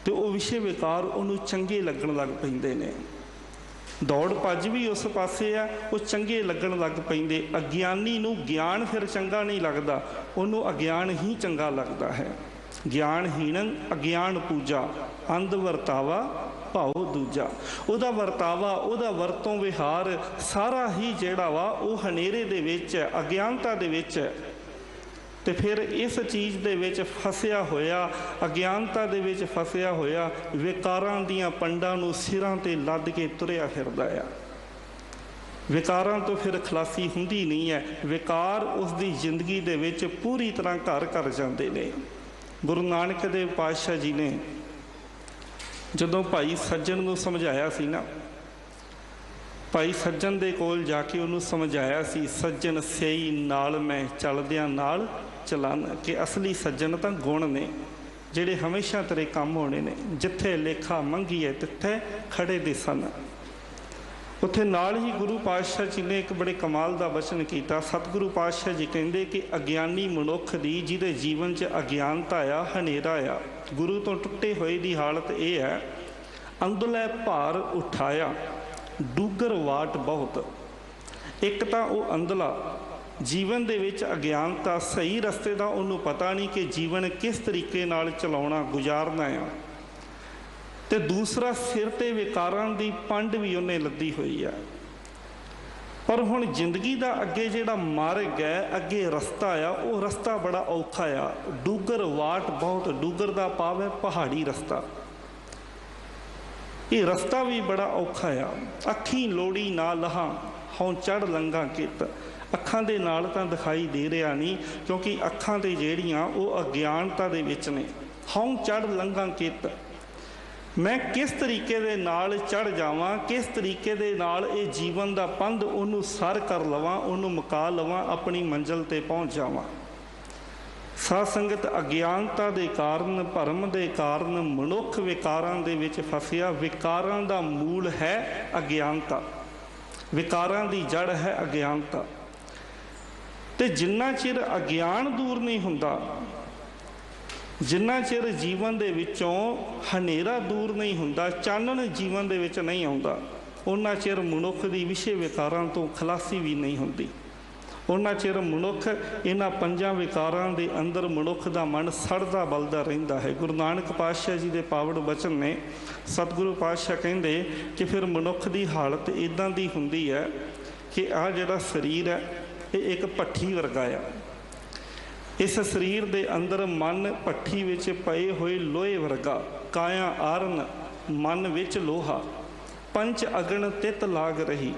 तो वो विषय विकार उन्होंने चंगे लगन लग पैंदे ने। दौड़ भज भी उस पासे आ, वो चंगे लगन लग पैंदे। अज्ञानी नूं ज्ञान फिर चंगा नहीं लगता, उन्होंने अज्ञान ही चंगा लगता है। ज्ञानहीन अज्ञान पूजा, अंध वरतावा भाव दूजा। उहदा वरतावा, उहदा वरतों विहार सारा ही जिहड़ा वा वो हनेरे दे विच, अज्ञानता दे विच है। तो फिर इस चीज़ दे विच फसिया होया, अज्ञानता दे विच फसिया होया, विकारां दियां पंडां नूं सिरां ते लद के तुरिया फिरदा आ। विकारां तो फिर खलासी हुंदी नहीं है। विकार उसकी जिंदगी दे विच पूरी तरह घर कर जाते हैं। गुरु नानक देव पातशाह जी ने जदों भाई सज्जन नूं समझाया सी ना, भाई सज्जन दे कोल जाके उन्होंने समझाया सी, सज्जन सही नाल मैं चलदियां नाल चलन। कि असली सज्जन तो गुण ने जिहड़े हमेशा तेरे काम होने ने। जिथे लेखा मंगी है तिथे खड़े दे सन। उत्थे नाल ही गुरु पातशाह जी ने एक बड़े कमाल का वचन किया। सतगुरु पातशाह जी कहते कि अज्ञानी मनुख दी जिहदे जीवन च अज्ञानता आ, हनेरा आ, गुरु तो टुटे होए दी हालत यह है, अंदलै भार उठाया डूगर वाट बहुत। एक तो वह अंदला जीवन दे विच अज्ञानता, सही रस्ते का उन्होंने पता नहीं कि जीवन किस तरीके नाल चलाउणा गुजारना है। तो दूसरा सिर ते विकारां दी पंड भी उन्हें लद्दी हुई है। पर हुण जिंदगी का अगे जिहड़ा मार्ग है, अगे रस्ता आ, वो रस्ता बड़ा औखा आ। डूगर वाट बहुत, डूगर का भाव है पहाड़ी रस्ता। ये रस्ता भी बड़ा औखा आ। अखी लोड़ी ना लहा हों चढ़ लंघा कित। अखां दे नाल तां दिखाई दे रहा नहीं, क्योंकि अखां ते जेड़ियां वो अज्ञानता दे विच ने। हों चढ़ लंघा कित, मैं किस तरीके दे नाल चढ़ जावां, किस तरीके दे नाल ये जीवन का पंध उन्होंने सर कर लवां, उन्होंने मुका लवां, अपनी मंजिल ते पहुँच जावां। साध संगत अज्ञानता के कारण, भरम के कारण मनुख विकारां दे विच फसिया। विकारां दा मूल है अज्ञानता, विकारां दी जड़ है अज्ञानता। ते जिन्ना चिर अज्ञान दूर नहीं हुंदा, जिन्ना चिर जीवन दे विचों हनेरा दूर नहीं हुंदा, चानण जीवन दे विच नहीं आउंदा, उन्ना चिर मनुख दी विषय विकारां तो खलासी भी नहीं हुंदी। उन्ना चिर मनुख इन्हां पंजां विकारां दे अंदर मनुख दा मन सड़दा बलदा रहिंदा है। गुरु नानक पातशाह जी दे पावड़ वचन ने, सतगुरु पातशाह कहंदे कि फिर मनुख दी हालत इदां दी हुंदी है कि आ जिहड़ा शरीर है ये एक भट्ठी वर्गा आ। इस शरीर दे अंदर मन भट्ठी विच पए होए लोहे वर्गा, काया आरन मन विच लोहा, पंच अगन तित लाग रही।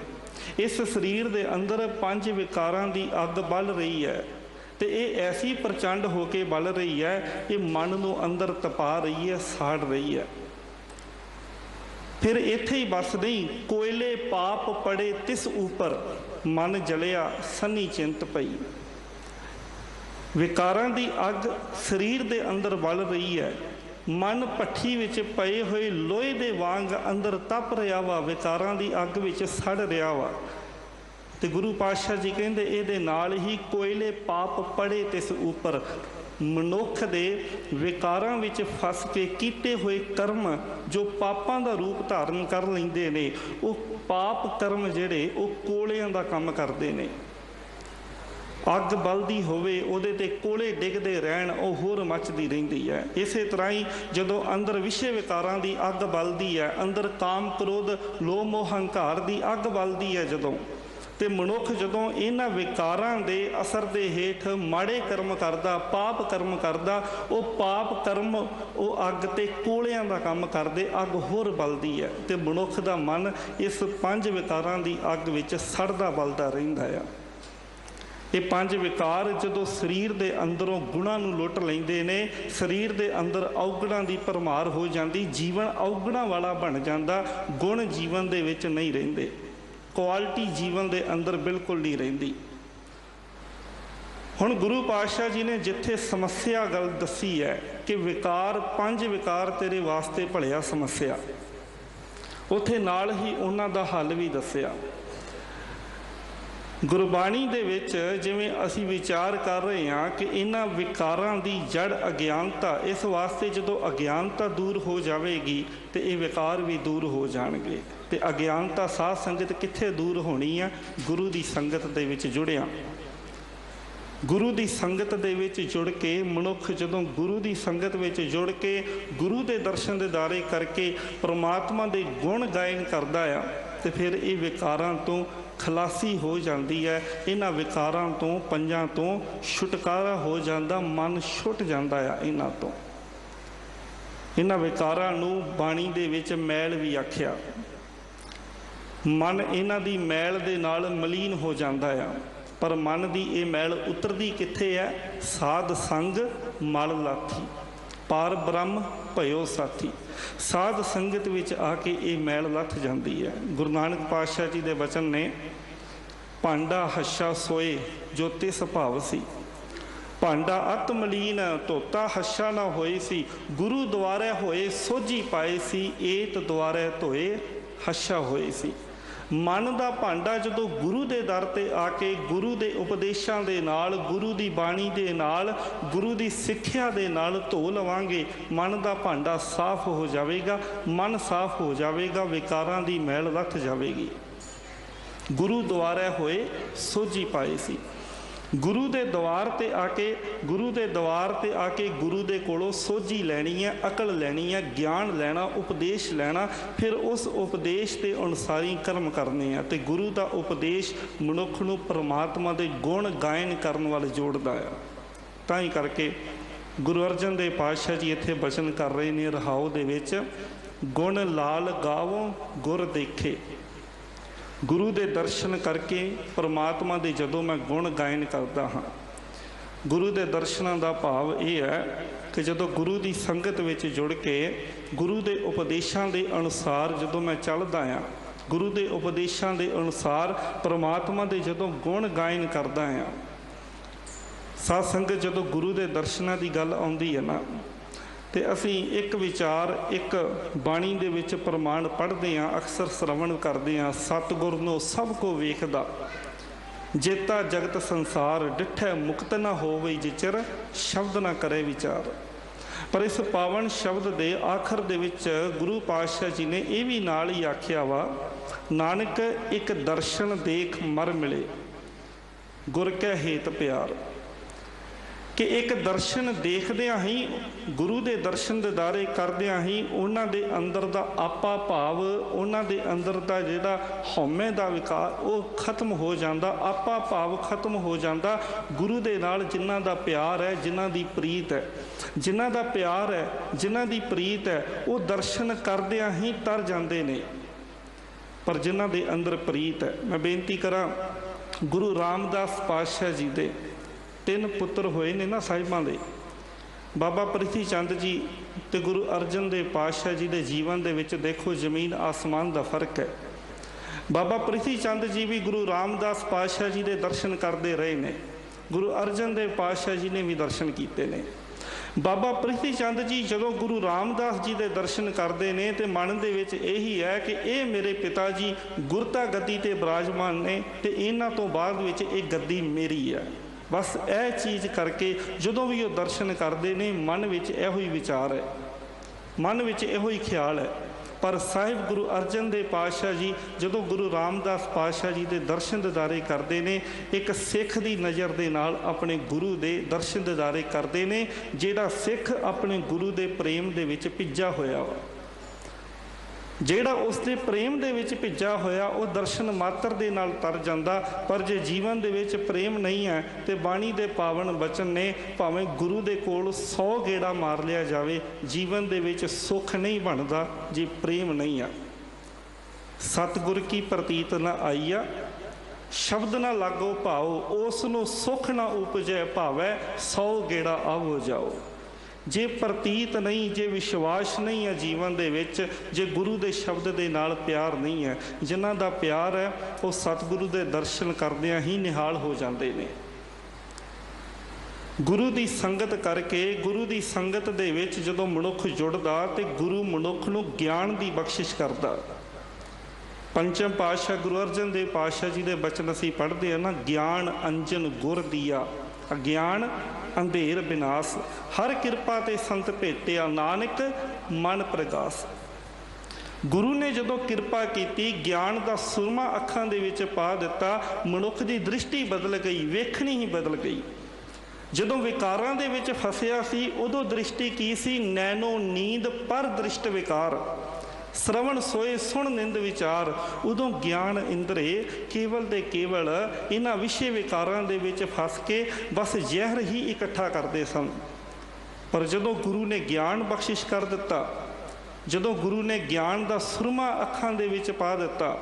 इस शरीर दे अंदर पंज विकारां दी अग बल रही है, तो ये ऐसी प्रचंड होके बल रही है, ये मन नूं अंदर तपा रही है, साड़ रही है। फिर इत्थे ही बस नहीं, कोयले पाप पड़े तिस ऊपर, मन जलिया सन्नी चिंत पई। विकारां दी अग शरीर दे अंदर बल रही है, मन भट्ठी विच पए होए लोहे दे वांग अंदर तप रहा वा, विकारां दी अग विच सड़ रहा वा। ते गुरु पातशाह जी कहंदे इहदे नाल ही कोयले पाप पड़े तिस ऊपर। मनुख दे विकारां विच फस के कीते हुए कर्म जो पापां दा रूप धारण कर लैंदे ने, वो पाप कर्म जिहड़े वो कोलियां दा काम करदे ने। अग बलदी होवे उहदे ते कोले डिगदे रहन, वो होर मचदी रहिंदी है। इसे तरह ही जदों अंदर विषय विकारां दी अग बलदी है, अंदर काम क्रोध लोभ मोह हंकार दी अग बलदी है, जदों ਤੇ ਮਨੁੱਖ ਜਦੋਂ ਇਹਨਾਂ ਵਿਕਾਰਾਂ ਦੇ ਅਸਰ ਦੇ ਹੇਠ ਮਾੜੇ ਕਰਮ ਕਰਦਾ, ਪਾਪ ਕਰਮ ਕਰਦਾ, ਉਹ ਪਾਪ ਕਰਮ ਉਹ ਅੱਗ ਤੇ ਕੋਲਿਆਂ ਦਾ ਕੰਮ ਕਰਦੇ, ਅੱਗ ਹੋਰ ਬਲਦੀ ਹੈ ਤੇ ਮਨੁੱਖ ਦਾ ਮਨ ਇਸ 5 ਵਿਕਾਰਾਂ ਦੀ ਅੱਗ ਵਿੱਚ ਸੜਦਾ ਬਲਦਾ ਰਹਿੰਦਾ ਆ। ਇਹ 5 ਵਿਕਾਰ ਜਦੋਂ ਸਰੀਰ ਦੇ ਅੰਦਰੋਂ ਗੁਣਾਂ ਨੂੰ ਲੁੱਟ ਲੈਂਦੇ ਨੇ, ਸਰੀਰ ਦੇ ਅੰਦਰ ਔਗਣਾਂ ਦੀ ਭਰਮਾਰ ਹੋ ਜਾਂਦੀ, ਜੀਵਨ ਔਗਣਾਂ ਵਾਲਾ ਬਣ ਜਾਂਦਾ, ਗੁਣ ਜੀਵਨ ਦੇ ਵਿੱਚ ਨਹੀਂ ਰਹਿੰਦੇ, ਕੁਆਲਿਟੀ ਜੀਵਨ ਦੇ ਅੰਦਰ ਬਿਲਕੁਲ ਨਹੀਂ ਰਹਿੰਦੀ। ਹੁਣ ਗੁਰੂ ਪਾਤਸ਼ਾਹ ਜੀ ਨੇ ਜਿੱਥੇ ਸਮੱਸਿਆ ਗੱਲ ਦੱਸੀ ਹੈ ਕਿ ਵਿਕਾਰ 5 ਵਿਕਾਰ ਤੇਰੇ ਵਾਸਤੇ ਭਲਿਆ ਸਮੱਸਿਆ, ਉੱਥੇ ਨਾਲ ਹੀ ਉਹਨਾਂ ਦਾ ਹੱਲ ਵੀ ਦੱਸਿਆ। ਗੁਰਬਾਣੀ ਦੇ ਵਿੱਚ ਜਿਵੇਂ ਅਸੀਂ ਵਿਚਾਰ ਕਰ ਰਹੇ ਹਾਂ ਕਿ ਇਹਨਾਂ ਵਿਕਾਰਾਂ ਦੀ ਜੜ ਅਗਿਆਨਤਾ, ਇਸ ਵਾਸਤੇ ਜਦੋਂ ਅਗਿਆਨਤਾ ਦੂਰ ਹੋ ਜਾਵੇਗੀ ਤੇ ਇਹ ਵਿਕਾਰ ਵੀ ਦੂਰ ਹੋ ਜਾਣਗੇ। ਤੇ ਅਗਿਆਨਤਾ ਸਾਧ ਸੰਗਤ ਕਿੱਥੇ ਦੂਰ ਹੋਣੀ ਆ? ਗੁਰੂ ਦੀ ਸੰਗਤ ਦੇ ਵਿੱਚ ਜੁੜਿਆ। ਗੁਰੂ ਦੀ ਸੰਗਤ ਦੇ ਵਿੱਚ ਜੁੜ ਕੇ ਮਨੁੱਖ ਜਦੋਂ ਗੁਰੂ ਦੀ ਸੰਗਤ ਵਿੱਚ ਜੁੜ ਕੇ ਗੁਰੂ ਦੇ ਦਰਸ਼ਨ ਦੀਦਾਰੇ ਕਰਕੇ ਪਰਮਾਤਮਾ ਦੇ ਗੁਣ ਗਾਇਨ ਕਰਦਾ ਆ ਤੇ ਫਿਰ ਇਹ ਵਿਕਾਰਾਂ ਤੋਂ ਖਲਾਸੀ ਹੋ ਜਾਂਦੀ ਹੈ। ਇਹਨਾਂ ਵਿਕਾਰਾਂ ਤੋਂ, 5 ਤੋਂ ਛੁਟਕਾਰਾ ਹੋ ਜਾਂਦਾ, ਮਨ ਛੁੱਟ ਜਾਂਦਾ ਆ ਇਹਨਾਂ ਤੋਂ। ਇਹਨਾਂ ਵਿਕਾਰਾਂ ਨੂੰ ਬਾਣੀ ਦੇ ਵਿੱਚ ਮੈਲ ਵੀ ਆਖਿਆ। ਮਨ ਇਹਨਾਂ ਦੀ ਮੈਲ ਦੇ ਨਾਲ ਮਲੀਨ ਹੋ ਜਾਂਦਾ ਆ, ਪਰ ਮਨ ਦੀ ਇਹ ਮੈਲ ਉਤਰਦੀ ਕਿੱਥੇ ਹੈ? ਸਾਧ ਸੰਗ ਮਲ ਲਾਥੀ, ਪਾਰ ਬ੍ਰਹਮ ਭਇਓ ਸਾਥੀ। ਸਾਧ ਸੰਗਤ ਵਿੱਚ ਆ ਕੇ ਇਹ ਮੈਲ ਲੱਥ ਜਾਂਦੀ ਹੈ। ਗੁਰੂ ਨਾਨਕ ਪਾਤਸ਼ਾਹ ਜੀ ਦੇ ਵਚਨ ਨੇ, ਭਾਂਡਾ ਹੱਛਾ ਸੋਏ ਜੋ ਤਿਸ ਭਾਵ ਸੀ, ਭਾਂਡਾ ਅਤ ਮਲੀਨ ਧੋਤਾ ਹੱਛਾ ਨਾ ਹੋਏ ਸੀ, ਗੁਰੂ ਦੁਆਰੇ ਹੋਏ ਸੋਝੀ ਪਾਏ ਸੀ, ਏਤ ਦੁਆਰੇ ਧੋਏ ਹੱਛਾ ਹੋਏ ਸੀ। ਮਨ ਦਾ ਭਾਂਡਾ ਜਦੋਂ ਗੁਰੂ ਦੇ ਦਰ ਤੇ ਆ ਕੇ ਗੁਰੂ ਦੇ ਉਪਦੇਸ਼ਾਂ ਦੇ ਨਾਲ, ਗੁਰੂ ਦੀ ਬਾਣੀ ਦੇ ਨਾਲ, ਗੁਰੂ ਦੀ ਸਿੱਖਿਆ ਦੇ ਨਾਲ ਧੋ ਲਵਾਂਗੇ, ਮਨ ਦਾ ਭਾਂਡਾ ਸਾਫ਼ ਹੋ ਜਾਵੇਗਾ। ਮਨ ਸਾਫ਼ ਹੋ ਜਾਵੇਗਾ, ਵਿਕਾਰਾਂ ਦੀ ਮੈਲ ਲੱਥ ਜਾਵੇਗੀ। ਗੁਰੂ ਦੁਆਰੇ ਹੋਏ ਸੋਝੀ ਪਾਏ ਸੀ। ਗੁਰੂ ਦੇ ਦੁਆਰ ਤੇ ਆ ਕੇ, ਗੁਰੂ ਦੇ ਦੁਆਰ ਤੇ ਆ ਕੇ ਗੁਰੂ ਦੇ ਕੋਲੋਂ ਸੋਝੀ ਲੈਣੀ ਹੈ, ਅਕਲ ਲੈਣੀ ਹੈ, ਗਿਆਨ ਲੈਣਾ, ਉਪਦੇਸ਼ ਲੈਣਾ, ਫਿਰ ਉਸ ਉਪਦੇਸ਼ ਦੇ ਅਨੁਸਾਰੀ ਕਰਮ ਕਰਨੇ ਆ। ਤੇ ਗੁਰੂ ਦਾ ਉਪਦੇਸ਼ ਮਨੁੱਖ ਨੂੰ ਪਰਮਾਤਮਾ ਦੇ ਗੁਣ ਗਾਇਨ ਕਰਨ ਵੱਲ ਜੋੜਦਾ ਆ। ਤਾਂ ਹੀ ਕਰਕੇ ਗੁਰੂ ਅਰਜਨ ਦੇਵ ਪਾਤਸ਼ਾਹ ਜੀ ਇੱਥੇ ਬਚਨ ਕਰ ਰਹੇ ਨੇ ਰਹਾਉ ਦੇ ਵਿੱਚ, ਗੁਣ ਲਾਲ ਗਾਵੋ ਗੁਰ ਦੇਖੇ। ਗੁਰੂ ਦੇ ਦਰਸ਼ਨ ਕਰਕੇ ਪਰਮਾਤਮਾ ਦੇ ਜਦੋਂ ਮੈਂ ਗੁਣ ਗਾਇਨ ਕਰਦਾ ਹਾਂ, ਗੁਰੂ ਦੇ ਦਰਸ਼ਨਾਂ ਦਾ ਭਾਵ ਇਹ ਹੈ ਕਿ ਜਦੋਂ ਗੁਰੂ ਦੀ ਸੰਗਤ ਵਿੱਚ ਜੁੜ ਕੇ ਗੁਰੂ ਦੇ ਉਪਦੇਸ਼ਾਂ ਦੇ ਅਨੁਸਾਰ ਜਦੋਂ ਮੈਂ ਚੱਲਦਾ ਹਾਂ, ਗੁਰੂ ਦੇ ਉਪਦੇਸ਼ਾਂ ਦੇ ਅਨੁਸਾਰ ਪਰਮਾਤਮਾ ਦੇ ਜਦੋਂ ਗੁਣ ਗਾਇਨ ਕਰਦਾ ਹਾਂ, ਸਾਧ ਸੰਗਤ ਜਦੋਂ ਗੁਰੂ ਦੇ ਦਰਸ਼ਨਾਂ ਦੀ ਗੱਲ ਆਉਂਦੀ ਹੈ ਨਾ, ਤੇ ਅਸੀਂ ਇੱਕ ਵਿਚਾਰ, ਇੱਕ ਬਾਣੀ ਦੇ ਵਿੱਚ ਪ੍ਰਮਾਣ ਪੜ੍ਹਦੇ ਹਾਂ, ਅਕਸਰ ਸ਼ਰਵਣ ਕਰਦੇ ਹਾਂ, ਸਤਿਗੁਰ ਨੂੰ ਸਭ ਕੋ ਵੇਖਦਾ, ਜੇਤਾ ਜਗਤ ਸੰਸਾਰ, ਡਿਠੈ ਮੁਕਤ ਨਾ ਹੋਵੇ ਜਿਚਰ, ਸ਼ਬਦ ਨਾ ਕਰੇ ਵਿਚਾਰ। ਪਰ ਇਸ ਪਾਵਨ ਸ਼ਬਦ ਦੇ ਆਖਰ ਦੇ ਵਿੱਚ ਗੁਰੂ ਪਾਤਸ਼ਾਹ ਜੀ ਨੇ ਇਹ ਵੀ ਨਾਲ ਹੀ ਆਖਿਆ ਵਾ, ਨਾਨਕ ਇੱਕ ਦਰਸ਼ਨ ਦੇਖ ਮਰ ਮਿਲੇ, ਗੁਰ ਕੈ ਹੇਤ ਪਿਆਰ। ਕਿ ਇੱਕ ਦਰਸ਼ਨ ਦੇਖਦਿਆਂ ਹੀ, ਗੁਰੂ ਦੇ ਦਰਸ਼ਨ ਦੀਦਾਰੇ ਕਰਦਿਆਂ ਹੀ ਉਹਨਾਂ ਦੇ ਅੰਦਰ ਦਾ ਆਪਾ ਭਾਵ, ਉਹਨਾਂ ਦੇ ਅੰਦਰ ਦਾ ਜਿਹੜਾ ਹਉਮੈ ਦਾ ਵਿਕਾਰ ਉਹ ਖਤਮ ਹੋ ਜਾਂਦਾ, ਆਪਾ ਭਾਵ ਖਤਮ ਹੋ ਜਾਂਦਾ। ਗੁਰੂ ਦੇ ਨਾਲ ਜਿਨ੍ਹਾਂ ਦਾ ਪਿਆਰ ਹੈ, ਜਿਨ੍ਹਾਂ ਦੀ ਪ੍ਰੀਤ ਹੈ, ਜਿਨ੍ਹਾਂ ਦਾ ਪਿਆਰ ਹੈ, ਜਿਨ੍ਹਾਂ ਦੀ ਪ੍ਰੀਤ ਹੈ, ਉਹ ਦਰਸ਼ਨ ਕਰਦਿਆਂ ਹੀ ਤਰ ਜਾਂਦੇ ਨੇ। ਪਰ ਜਿਨ੍ਹਾਂ ਦੇ ਅੰਦਰ ਪ੍ਰੀਤ ਹੈ, ਮੈਂ ਬੇਨਤੀ ਕਰਾਂ, ਗੁਰੂ ਰਾਮਦਾਸ ਪਾਤਸ਼ਾਹ ਜੀ ਦੇ 3 ਪੁੱਤਰ ਹੋਏ ਨੇ ਨਾ ਸਾਹਿਬਾਂ ਦੇ, ਬਾਬਾ ਪ੍ਰਿਥੀ ਚੰਦ ਜੀ ਤੇ ਗੁਰੂ ਅਰਜਨ ਦੇਵ ਪਾਤਸ਼ਾਹ ਜੀ ਦੇ ਜੀਵਨ ਦੇ ਵਿੱਚ ਦੇਖੋ ਜ਼ਮੀਨ ਆਸਮਾਨ ਦਾ ਫਰਕ ਹੈ। ਬਾਬਾ ਪ੍ਰਿਥੀ ਚੰਦ ਜੀ ਵੀ ਗੁਰੂ ਰਾਮਦਾਸ ਪਾਤਸ਼ਾਹ ਜੀ ਦੇ ਦਰਸ਼ਨ ਕਰਦੇ ਰਹੇ ਨੇ, ਗੁਰੂ ਅਰਜਨ ਦੇਵ ਪਾਤਸ਼ਾਹ ਜੀ ਨੇ ਵੀ ਦਰਸ਼ਨ ਕੀਤੇ ਨੇ। ਬਾਬਾ ਪ੍ਰਿਥੀ ਚੰਦ ਜੀ ਜਦੋਂ ਗੁਰੂ ਰਾਮਦਾਸ ਜੀ ਦੇ ਦਰਸ਼ਨ ਕਰਦੇ ਨੇ ਤੇ ਮਨ ਦੇ ਵਿੱਚ ਇਹੀ ਹੈ ਕਿ ਇਹ ਮੇਰੇ ਪਿਤਾ ਜੀ ਗੁਰਤਾ ਗੱਦੀ ਤੇ ਬਿਰਾਜਮਾਨ ਨੇ ਤੇ ਇਹਨਾਂ ਤੋਂ ਬਾਅਦ ਵਿੱਚ ਇਹ ਗੱਦੀ ਮੇਰੀ ਹੈ। ਬਸ ਇਹ ਚੀਜ਼ ਕਰਕੇ ਜਦੋਂ ਵੀ ਉਹ ਦਰਸ਼ਨ ਕਰਦੇ ਨੇ ਮਨ ਵਿੱਚ ਇਹੋ ਹੀ ਵਿਚਾਰ ਹੈ, ਮਨ ਵਿੱਚ ਇਹੋ ਹੀ ਖਿਆਲ ਹੈ। ਪਰ ਸਾਹਿਬ ਗੁਰੂ ਅਰਜਨ ਦੇਵ ਪਾਤਸ਼ਾਹ ਜੀ ਜਦੋਂ ਗੁਰੂ ਰਾਮਦਾਸ ਪਾਤਸ਼ਾਹ ਜੀ ਦੇ ਦਰਸ਼ਨ ਦੀਦਾਰੇ ਕਰਦੇ ਨੇ, ਇੱਕ ਸਿੱਖ ਦੀ ਨਜ਼ਰ ਦੇ ਨਾਲ ਆਪਣੇ ਗੁਰੂ ਦੇ ਦਰਸ਼ਨ ਦੀਦਾਰੇ ਕਰਦੇ ਨੇ, ਜਿਹੜਾ ਸਿੱਖ ਆਪਣੇ ਗੁਰੂ ਦੇ ਪ੍ਰੇਮ ਦੇ ਵਿੱਚ ਭਿੱਜਾ ਹੋਇਆ ਵਾ। ਜਿਹੜਾ ਉਸਦੇ ਪ੍ਰੇਮ ਦੇ ਵਿੱਚ ਭਿੱਜਾ ਹੋਇਆ ਉਹ ਦਰਸ਼ਨ ਮਾਤਰ ਦੇ ਨਾਲ ਤਰ ਜਾਂਦਾ। ਪਰ ਜੇ ਜੀਵਨ ਦੇ ਵਿੱਚ ਪ੍ਰੇਮ ਨਹੀਂ ਹੈ ਤੇ ਬਾਣੀ ਦੇ ਪਾਵਨ ਬਚਨ ਨੇ ਭਾਵੇਂ ਗੁਰੂ ਦੇ ਕੋਲ 100 ਗੇੜਾ ਮਾਰ ਲਿਆ ਜਾਵੇ, ਜੀਵਨ ਦੇ ਵਿੱਚ ਸੁੱਖ ਨਹੀਂ ਬਣਦਾ ਜੇ ਪ੍ਰੇਮ ਨਹੀਂ ਆ। ਸਤਿਗੁਰ ਕੀ ਪ੍ਰਤੀਤ ਨਾ ਆਈਆ, ਸ਼ਬਦ ਨਾ ਲਾਗੋ ਭਾਓ, ਉਸ ਨੂੰ ਸੁੱਖ ਨਾ ਉਪਜੈ ਭਾਵੈ, 100 ਗੇੜਾ ਆਵੋ ਜਾਓ। ਜੇ ਪ੍ਰਤੀਤ ਨਹੀਂ, ਜੇ ਵਿਸ਼ਵਾਸ ਨਹੀਂ ਹੈ ਜੀਵਨ ਦੇ ਵਿੱਚ, ਜੇ ਗੁਰੂ ਦੇ ਸ਼ਬਦ ਦੇ ਨਾਲ ਪਿਆਰ ਨਹੀਂ ਹੈ, ਜਿਨ੍ਹਾਂ ਦਾ ਪਿਆਰ ਹੈ ਉਹ ਸਤਿਗੁਰੂ ਦੇ ਦਰਸ਼ਨ ਕਰਦਿਆਂ ਹੀ ਨਿਹਾਲ ਹੋ ਜਾਂਦੇ ਨੇ। ਗੁਰੂ ਦੀ ਸੰਗਤ ਕਰਕੇ, ਗੁਰੂ ਦੀ ਸੰਗਤ ਦੇ ਵਿੱਚ ਜਦੋਂ ਮਨੁੱਖ ਜੁੜਦਾ ਤੇ ਗੁਰੂ ਮਨੁੱਖ ਨੂੰ ਗਿਆਨ ਦੀ ਬਖਸ਼ਿਸ਼ ਕਰਦਾ। ਪੰਚਮ ਪਾਤਸ਼ਾਹ ਗੁਰੂ ਅਰਜਨ ਦੇਵ ਪਾਤਸ਼ਾਹ ਜੀ ਦੇ ਬਚਨ ਅਸੀਂ ਪੜ੍ਹਦੇ ਹਾਂ ਨਾ, ਗਿਆਨ ਅੰਜਨ ਗੁਰ ਦੀਆ, ਅਗਿਆਨ ਅੰਧੇਰ ਬਿਨਾਸ਼, ਹਰ ਕਿਰਪਾ ਤੇ ਸੰਤ ਭੇਟਿਆ, ਨਾਨਕ ਮਨ ਪ੍ਰਗਾਸ। ਗੁਰੂ ਨੇ ਜਦੋਂ ਕਿਰਪਾ ਕੀਤੀ, ਗਿਆਨ ਦਾ ਸੁਰਮਾ ਅੱਖਾਂ ਦੇ ਵਿੱਚ ਪਾ ਦਿੱਤਾ, ਮਨੁੱਖ ਦੀ ਦ੍ਰਿਸ਼ਟੀ ਬਦਲ ਗਈ, ਵੇਖਣੀ ਹੀ ਬਦਲ ਗਈ। ਜਦੋਂ ਵਿਕਾਰਾਂ ਦੇ ਵਿੱਚ ਫਸਿਆ ਸੀ ਉਦੋਂ ਦ੍ਰਿਸ਼ਟੀ ਕੀ ਸੀ? ਨੈਣੋ ਨੀਂਦ ਪਰ ਦ੍ਰਿਸ਼ਟ ਵਿਕਾਰ, ਸ਼ਰਵਣ ਸੋਏ ਸੁਣ ਨਿੰਦ ਵਿਚਾਰ। ਉਦੋਂ ਗਿਆਨ ਇੰਦਰੇ ਕੇਵਲ ਤੇ ਕੇਵਲ ਇਹਨਾਂ ਵਿਸ਼ੇ ਵਿਕਾਰਾਂ ਦੇ ਵਿੱਚ ਫਸ ਕੇ ਬਸ ਜ਼ਹਿਰ ਹੀ ਇਕੱਠਾ ਕਰਦੇ ਸਨ। ਪਰ ਜਦੋਂ ਗੁਰੂ ਨੇ ਗਿਆਨ ਬਖਸ਼ਿਸ਼ ਕਰ ਦਿੱਤਾ, ਜਦੋਂ ਗੁਰੂ ਨੇ ਗਿਆਨ ਦਾ ਸੁਰਮਾ ਅੱਖਾਂ ਦੇ ਵਿੱਚ ਪਾ ਦਿੱਤਾ,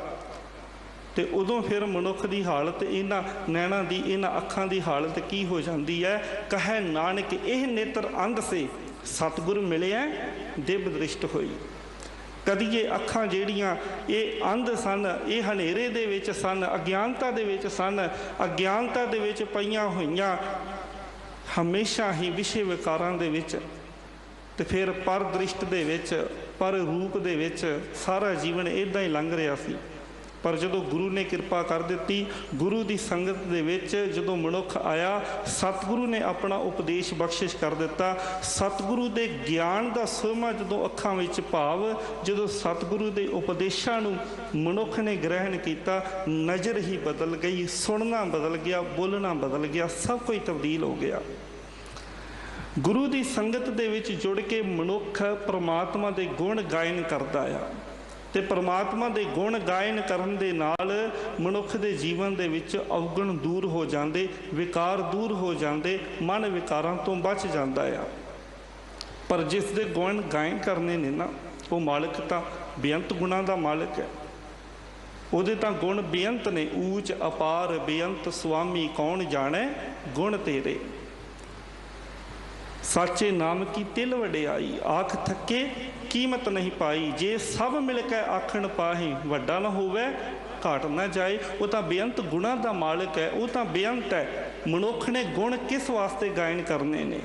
ਤੇ ਉਦੋਂ ਫਿਰ ਮਨੁੱਖ ਦੀ ਹਾਲਤ, ਇਹਨਾਂ ਨੈਣਾਂ ਦੀ, ਇਹਨਾਂ ਅੱਖਾਂ ਦੀ ਹਾਲਤ ਕੀ ਹੋ ਜਾਂਦੀ ਹੈ? ਕਹੈ ਨਾਨਕ ਇਹ ਨੇਤਰ ਅੰਧ ਸੇ, ਸਤਿਗੁਰ ਮਿਲਿਆ ਦਿਵ ਦ੍ਰਿਸ਼ਟ ਹੋਈ। ਕਦੀ ਇਹ ਅੱਖਾਂ ਜਿਹੜੀਆਂ ਇਹ ਅੰਧ ਸਨ, ਇਹ ਹਨੇਰੇ ਦੇ ਵਿੱਚ ਸਨ, ਅਗਿਆਨਤਾ ਦੇ ਵਿੱਚ ਸਨ, ਅਗਿਆਨਤਾ ਦੇ ਵਿੱਚ ਪਈਆਂ ਹੋਈਆਂ ਹਮੇਸ਼ਾ ਹੀ ਵਿਸ਼ੇ ਵਿਕਾਰਾਂ ਦੇ ਵਿੱਚ, ਤੇ ਫਿਰ ਪਰ ਦ੍ਰਿਸ਼ਟ ਦੇ ਵਿੱਚ, ਪਰ ਰੂਪ ਦੇ ਵਿੱਚ ਸਾਰਾ ਜੀਵਨ ਇੱਦਾਂ ਹੀ ਲੰਘ ਰਿਹਾ ਸੀ। ਪਰ ਜਦੋਂ ਗੁਰੂ ਨੇ ਕਿਰਪਾ ਕਰ ਦਿੱਤੀ, ਗੁਰੂ ਦੀ ਸੰਗਤ ਦੇ ਵਿੱਚ ਜਦੋਂ ਮਨੁੱਖ ਆਇਆ, ਸਤਿਗੁਰੂ ਨੇ ਆਪਣਾ ਉਪਦੇਸ਼ ਬਖਸ਼ਿਸ਼ ਕਰ ਦਿੱਤਾ। ਸਤਿਗੁਰੂ ਦੇ ਗਿਆਨ ਦਾ ਸੁਰਮਾ ਜਦੋਂ ਅੱਖਾਂ ਵਿੱਚ, ਭਾਵ ਜਦੋਂ ਸਤਿਗੁਰੂ ਦੇ ਉਪਦੇਸ਼ਾਂ ਨੂੰ ਮਨੁੱਖ ਨੇ ਗ੍ਰਹਿਣ ਕੀਤਾ, ਨਜ਼ਰ ਹੀ ਬਦਲ ਗਈ, ਸੁਣਨਾ ਬਦਲ ਗਿਆ, ਬੋਲਣਾ ਬਦਲ ਗਿਆ, ਸਭ ਕੁਝ ਤਬਦੀਲ ਹੋ ਗਿਆ। ਗੁਰੂ ਦੀ ਸੰਗਤ ਦੇ ਵਿੱਚ ਜੁੜ ਕੇ ਮਨੁੱਖ ਪਰਮਾਤਮਾ ਦੇ ਗੁਣ ਗਾਇਨ ਕਰਦਾ ਆ, ਤੇ ਪਰਮਾਤਮਾ ਦੇ ਗੁਣ ਗਾਇਨ ਕਰਨ ਦੇ ਨਾਲ ਮਨੁੱਖ ਦੇ ਜੀਵਨ ਦੇ ਵਿੱਚ ਅਵਗੁਣ ਦੂਰ ਹੋ ਜਾਂਦੇ, ਵਿਕਾਰ ਦੂਰ ਹੋ ਜਾਂਦੇ, ਮਨ ਵਿਕਾਰਾਂ ਤੋਂ ਬਚ ਜਾਂਦਾ ਆ। ਪਰ ਜਿਸ ਦੇ ਗੁਣ ਗਾਇਨ ਕਰਨੇ ਨੇ ਨਾ, ਉਹ ਮਾਲਕ ਤਾਂ ਬੇਅੰਤ ਗੁਣਾਂ ਦਾ ਮਾਲਕ ਹੈ। ਉਹਦੇ ਤਾਂ ਗੁਣ ਬੇਅੰਤ ਨੇ, ਊਚ ਅਪਾਰ ਬੇਅੰਤ ਸੁਆਮੀ ਕੌਣ ਜਾਣੈ ਗੁਣ ਤੇਰੇ। ਸਾਚੇ ਨਾਮ ਕੀ ਤਿਲ ਵਡਿਆਈ, ਆਖ ਥੱਕੇ ਕੀਮਤ ਨਹੀਂ ਪਾਈ। ਜੇ ਸਭ ਮਿਲ ਕੇ ਆਖਣ ਪਾਹੀ, ਵੱਡਾ ਨਾ ਹੋਵੇ ਘਾਟ ਨਾ ਜਾਏ। ਉਹ ਤਾਂ ਬੇਅੰਤ ਗੁਣਾਂ ਦਾ ਮਾਲਕ ਹੈ, ਉਹ ਤਾਂ ਬੇਅੰਤ ਹੈ। ਮਨੁੱਖ ਨੇ ਗੁਣ ਕਿਸ ਵਾਸਤੇ ਗਾਇਨ ਕਰਨੇ ਨੇ?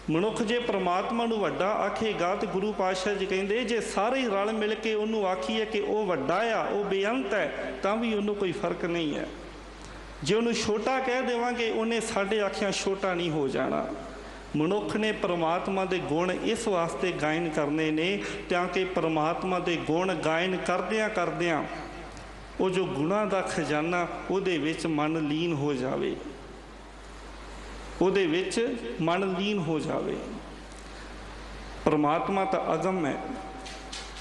ਮਨੁੱਖ ਜੇ ਪ੍ਰਮਾਤਮਾ ਨੂੰ ਵੱਡਾ ਆਖੇਗਾ, ਤੇ ਗੁਰੂ ਪਾਤਸ਼ਾਹ ਜੀ ਕਹਿੰਦੇ ਜੇ ਸਾਰੇ ਰਲ ਮਿਲ ਕੇ ਉਹਨੂੰ ਆਖੀਏ ਕਿ ਉਹ ਵੱਡਾ ਆ, ਉਹ ਬੇਅੰਤ ਹੈ, ਤਾਂ ਵੀ ਉਹਨੂੰ ਕੋਈ ਫਰਕ ਨਹੀਂ ਹੈ। ਜੇ ਉਹਨੂੰ ਛੋਟਾ ਕਹਿ ਦੇਵਾਂਗੇ, ਉਹਨੇ ਸਾਡੇ ਆਖਿਆਂ ਛੋਟਾ ਨਹੀਂ ਹੋ ਜਾਣਾ। ਮਨੁੱਖ ਨੇ ਪਰਮਾਤਮਾ ਦੇ ਗੁਣ ਇਸ ਵਾਸਤੇ ਗਾਇਨ ਕਰਨੇ ਨੇ ਤਾਂ ਕਿ ਪਰਮਾਤਮਾ ਦੇ ਗੁਣ ਗਾਇਨ ਕਰਦਿਆਂ ਕਰਦਿਆਂ ਉਹ ਜੋ ਗੁਣਾਂ ਦਾ ਖਜ਼ਾਨਾ ਉਹਦੇ ਵਿੱਚ ਮਨ ਲੀਨ ਹੋ ਜਾਵੇ, ਉਹਦੇ ਵਿੱਚ ਮਨ ਲੀਨ ਹੋ ਜਾਵੇ। ਪਰਮਾਤਮਾ ਤਾਂ ਅਗਮ ਹੈ,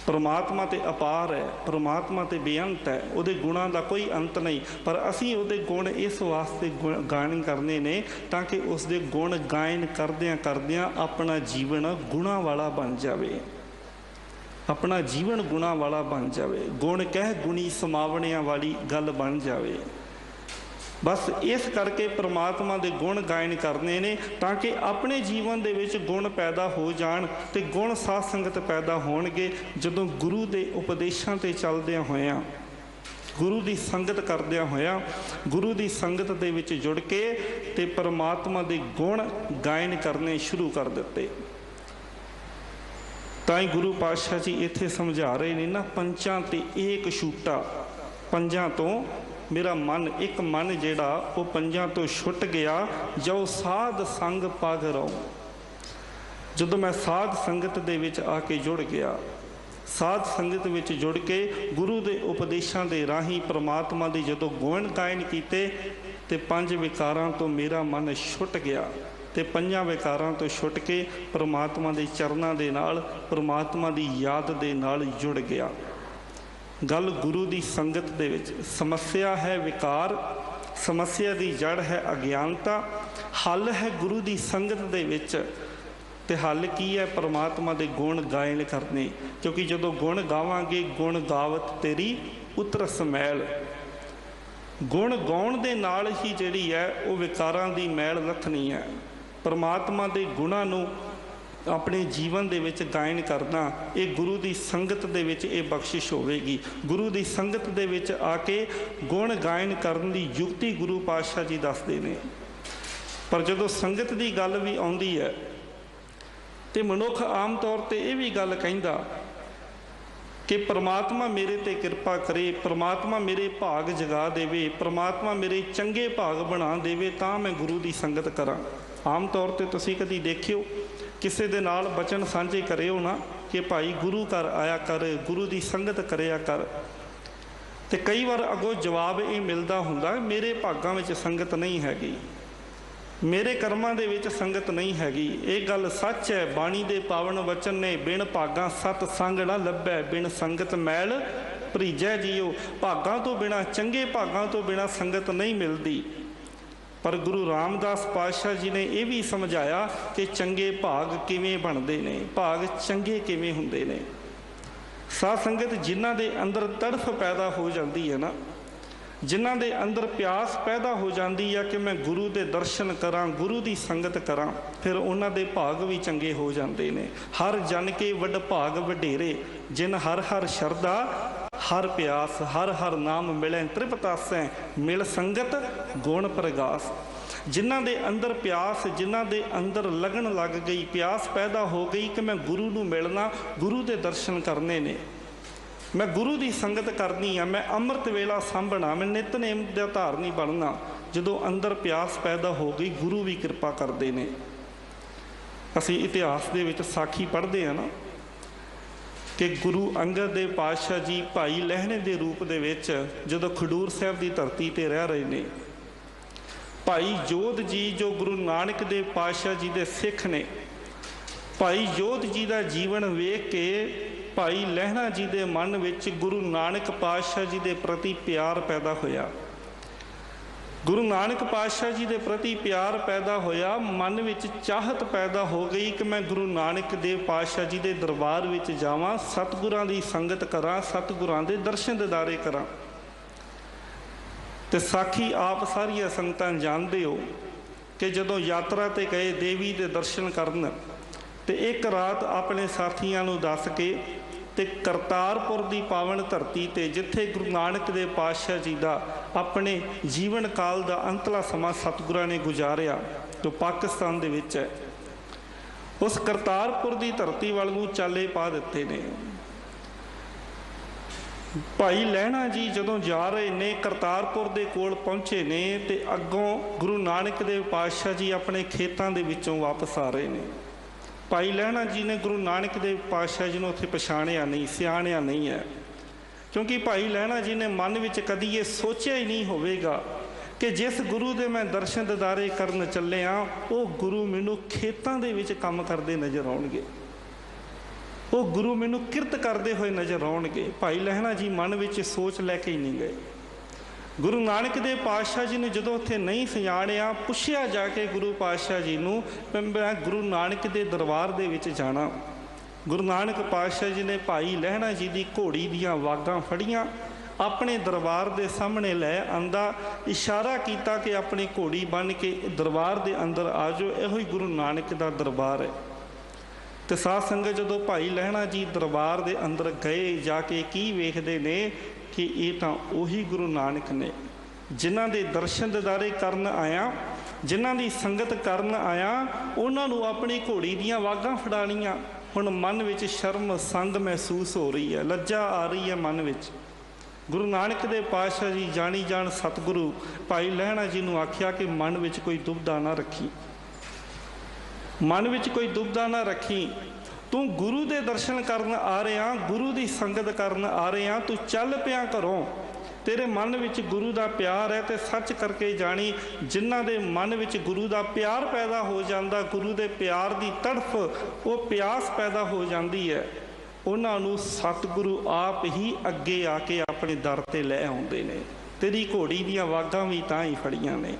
ਪਰਮਾਤਮਾ ਤੇ ਅਪਾਰ ਹੈ, ਪਰਮਾਤਮਾ ਤੇ ਬੇਅੰਤ ਹੈ, ਉਹਦੇ ਗੁਣਾਂ ਦਾ ਕੋਈ ਅੰਤ ਨਹੀਂ। ਪਰ ਅਸੀਂ ਉਹਦੇ ਗੁਣ ਇਸ ਵਾਸਤੇ ਗਾਇਨ ਕਰਨੇ ਨੇ ਤਾਂ ਕਿ ਉਸਦੇ ਗੁਣ ਗਾਇਨ ਕਰਦਿਆਂ ਕਰਦਿਆਂ ਆਪਣਾ ਜੀਵਨ ਗੁਣਾਂ ਵਾਲਾ ਬਣ ਜਾਵੇ, ਆਪਣਾ ਜੀਵਨ ਗੁਣਾਂ ਵਾਲਾ ਬਣ ਜਾਵੇ। ਗੁਣ ਕਹਿ ਗੁਣੀ ਸਮਾਵਣਿਆਂ ਵਾਲੀ ਗੱਲ ਬਣ ਜਾਵੇ। ਬਸ ਇਸ ਕਰਕੇ ਪਰਮਾਤਮਾ ਦੇ ਗੁਣ ਗਾਇਨ ਕਰਨੇ ਨੇ ਤਾਂ ਕਿ ਆਪਣੇ ਜੀਵਨ ਦੇ ਵਿੱਚ ਗੁਣ ਪੈਦਾ ਹੋ ਜਾਣ, ਤੇ ਗੁਣ ਸਾਧ ਸੰਗਤ ਪੈਦਾ ਹੋਣਗੇ। ਜਦੋਂ ਗੁਰੂ ਦੇ ਉਪਦੇਸ਼ਾਂ 'ਤੇ ਚੱਲਦਿਆਂ ਹੋਇਆਂ, ਗੁਰੂ ਦੀ ਸੰਗਤ ਕਰਦਿਆਂ ਹੋਇਆਂ, ਗੁਰੂ ਦੀ ਸੰਗਤ ਦੇ ਵਿੱਚ ਜੁੜ ਕੇ ਤੇ ਪਰਮਾਤਮਾ ਦੇ ਗੁਣ ਗਾਇਨ ਕਰਨੇ ਸ਼ੁਰੂ ਕਰ ਦਿੱਤੇ। ਤਾਂ ਹੀ ਗੁਰੂ ਪਾਤਸ਼ਾਹ ਜੀ ਇੱਥੇ ਸਮਝਾ ਰਹੇ ਨੇ ਨਾ, ਪੰਚਾਂ ਤੇ ਏਕ ਛੂਟਾ। ਪੰਜਾਂ ਤੋਂ ਮੇਰਾ ਮਨ, ਇੱਕ ਮਨ ਜਿਹੜਾ ਉਹ ਪੰਜਾਂ ਤੋਂ ਛੁੱਟ ਗਿਆ। ਜੋ ਸਾਧ ਸੰਗ ਪਗ ਰਹੋ, ਜਦੋਂ ਮੈਂ ਸਾਧ ਸੰਗਤ ਦੇ ਵਿੱਚ ਆ ਕੇ ਜੁੜ ਗਿਆ, ਸਾਧ ਸੰਗਤ ਵਿੱਚ ਜੁੜ ਕੇ ਗੁਰੂ ਦੇ ਉਪਦੇਸ਼ਾਂ ਦੇ ਰਾਹੀਂ ਪਰਮਾਤਮਾ ਦੇ ਜਦੋਂ ਗੁਣ ਗਾਇਨ ਕੀਤੇ ਤੇ ਪੰਜ ਵਿਕਾਰਾਂ ਤੋਂ ਮੇਰਾ ਮਨ ਛੁੱਟ ਗਿਆ, ਤੇ ਪੰਜਾਂ ਵਿਕਾਰਾਂ ਤੋਂ ਛੁੱਟ ਕੇ ਪਰਮਾਤਮਾ ਦੇ ਚਰਨਾਂ ਦੇ ਨਾਲ, ਪਰਮਾਤਮਾ ਦੀ ਯਾਦ ਦੇ ਨਾਲ ਜੁੜ ਗਿਆ। गल गुरु की संगत दे विच समस्या है विकार, समस्या की जड़ है अज्ञानता, हल है गुरु की संगत दे विच। ते हल की है? परमात्मा के गुण गायन करने, क्योंकि जदों गुण गावांगे गुण गावत तेरी उतरस मैल, गुण गाउण दे नाल ही जिहड़ी है वो विकारां दी मैल लथनी है। परमात्मा के गुणां नूं अपने जीवन दे विच गायन करना, ये गुरु की संगत दे विच ये बख्शिश होवेगी। गुरु की संगत दे विच आके गुण गायन करन दी युक्ति गुरु पातशाह जी दसदे ने। पर जदों संगत की गल भी आउंदी है तो मनुख आम तौर पर यह भी गल कहिंदा कि परमात्मा मेरे ते कृपा करे, परमात्मा मेरे भाग जगा देवे, परमात्मा मेरे चंगे भाग बना देवे तां मैं गुरु की संगत करां। आम तौर पर तुसीं कदी देखियो किसी दे नाल बचन साझे करियो ना कि भाई गुरु घर आया कर, गुरु की संगत करिया कर, तो कई बार अगों जवाब ये मिलता हुंदा मेरे भागां विच संगत नहीं हैगी, मेरे कर्मां दे विच संगत नहीं हैगी। ये गल सच है। बाणी दे पावन वचन ने बिन भागां सत संग ना लभै, बिन संगत मैल भरीजै जियो। भागां तो बिना, चंगे भागां तो बिना संगत नहीं मिलती। पर गुरु रामदास पातशाह जी ने यह भी समझाया कि चंगे भाग किवें बनते ने, भाग चंगे किवें हुंदे ने। साध संगत जिन्हां दे अंदर तड़फ पैदा हो जाती है ना, जिन्हां दे अंदर प्यास पैदा हो जाती है कि मैं गुरु के दर्शन करां, गुरु की संगत करां, फिर उन्हां दे भाग भी चंगे हो जाते हैं। हर जन के वड भाग वडेरे, जिन हर हर शरदा हर प्यास, हर हर नाम मिले त्रिपतासै, मिल संगत गुण प्रगास। जिन्हां दे अंदर प्यास, जिन्हां दे अंदर लगन लग गई, प्यास पैदा हो गई कि मैं गुरु नूं मिलना, गुरु के दर्शन करने ने, मैं गुरु की संगत करनी है, मैं अमृत वेला सांभना, मैं नितनेम दा धारनी बनना। जदों अंदर प्यास पैदा हो गई गुरु भी कृपा करते हैं। असीं इतिहास दे विच साखी पढ़ते हैं ना कि गुरु अंगद देव पातशाह जी भाई लहणे के रूप दे विच जदों खडूर साहब की धरती ते रह रहे ने, भाई जोध जी जो गुरु नानक देव पातशाह जी के सिख ने, भाई जोध जी का जीवन वेख के भाई लहणा जी के मन विच गुरु नानक पातशाह जी के प्रति प्यार पैदा होया। गुरु नानक पातशाह जी के प्रति प्यार पैदा होया, मन विच चाहत पैदा हो गई कि मैं गुरु नानक देव पातशाह जी के दरबार विच जावां, सतगुरां की संगत करां, सतगुरां के दर्शन दिदारे करां। ते साखी आप सारिया संगतां जानते हो कि जदों यात्रा ते गए देवी के दर्शन करन ते एक रात अपने साथियों नूं दस के ते करतारपुर की पावन धरती ते जिथे गुरु नानक देव पातशाह जी का अपने जीवन काल का अंतला समा सतगुरां ने गुजारिया तो पाकिस्तान दे विच है, उस करतारपुर की धरती वाल नूं चाले पा दिते ने। भाई लहणा जी जदों जा रहे ने करतारपुर के कोल पहुँचे ने ते अगों गुरु नानक देव पातशाह जी अपने खेतों के विचों वापस आ रहे हैं। भाई लहणा जी ने गुरु नानक देव पातशाह जी ने उत्थे पछाणिया नहीं, सियाणिया नहीं है, क्योंकि भाई लहणा जी ने मन विच कदी ये सोचिया ही नहीं होवेगा कि जिस गुरु के मैं दर्शन दिदारे करन चलिया वो गुरु मैनू खेतों के विच काम करते नज़र आउणगे, वो गुरु मैनू किरत करते हुए नज़र आउणगे। भाई लहणा जी मन विच सोच लैके ही नहीं गए। गुरु नानक देव पातशाह जी ने जदों उत्थे नहीं सियाणिया, पुछया जाके गुरु पातशाह जी नूं मैं गुरु नानक दे दरबार दे विच जाना। गुरु नानक पातशाह जी ने भाई लहणा जी की घोड़ी दीयां वागां फड़ियां, अपने दरबार के सामने लै आंदा, इशारा किया कि अपनी घोड़ी बन के दरबार के अंदर आ जाओ, इहो ही गुरु नानक का दरबार है। तो साध संगत जदों भाई लहणा जी दरबार के अंदर गए, जाके की वेखदे ने कि ये तो उही गुरु नानक ने जिन्हां दे दर्शन दिदारे करन आया, जिन्हां दी संगत करन आया, उन्हां नूं अपनी घोड़ी दीयां वागां फड़ाणियां। हुण मन विच शर्म संग महसूस हो रही है, लज्जा आ रही है मन विच। गुरु नानक देव पातशाह जी जानी जान सतगुरु भाई लहणा जी नूं आख्या कि मन विच कोई दुविधा ना रखी, मन विच कोई दुविधा ना रखी, तू गुरु के दर्शन करन आ रहा, गुरु की संगत करन आ रहा, तू चल पिया घरों, तेरे मन विच गुरु का प्यार है। तो सच करके जानी जिन्हां दे मन विच गुरु का प्यार पैदा हो जाता, गुरु के प्यार की तड़फ वो प्यास पैदा हो जाती है, ਉਹਨਾਂ ਨੂੰ ਸਤਿਗੁਰੂ ਆਪ ਹੀ ਅੱਗੇ ਆ ਕੇ ਆਪਣੇ ਦਰ ਤੇ ਲੈ ਆਉਂਦੇ ਨੇ। ਤੇਰੀ ਘੋੜੀ ਦੀਆਂ ਵਾਗਾਂ ਵੀ ਤਾਂ ਹੀ ਫੜੀਆਂ ਨੇ।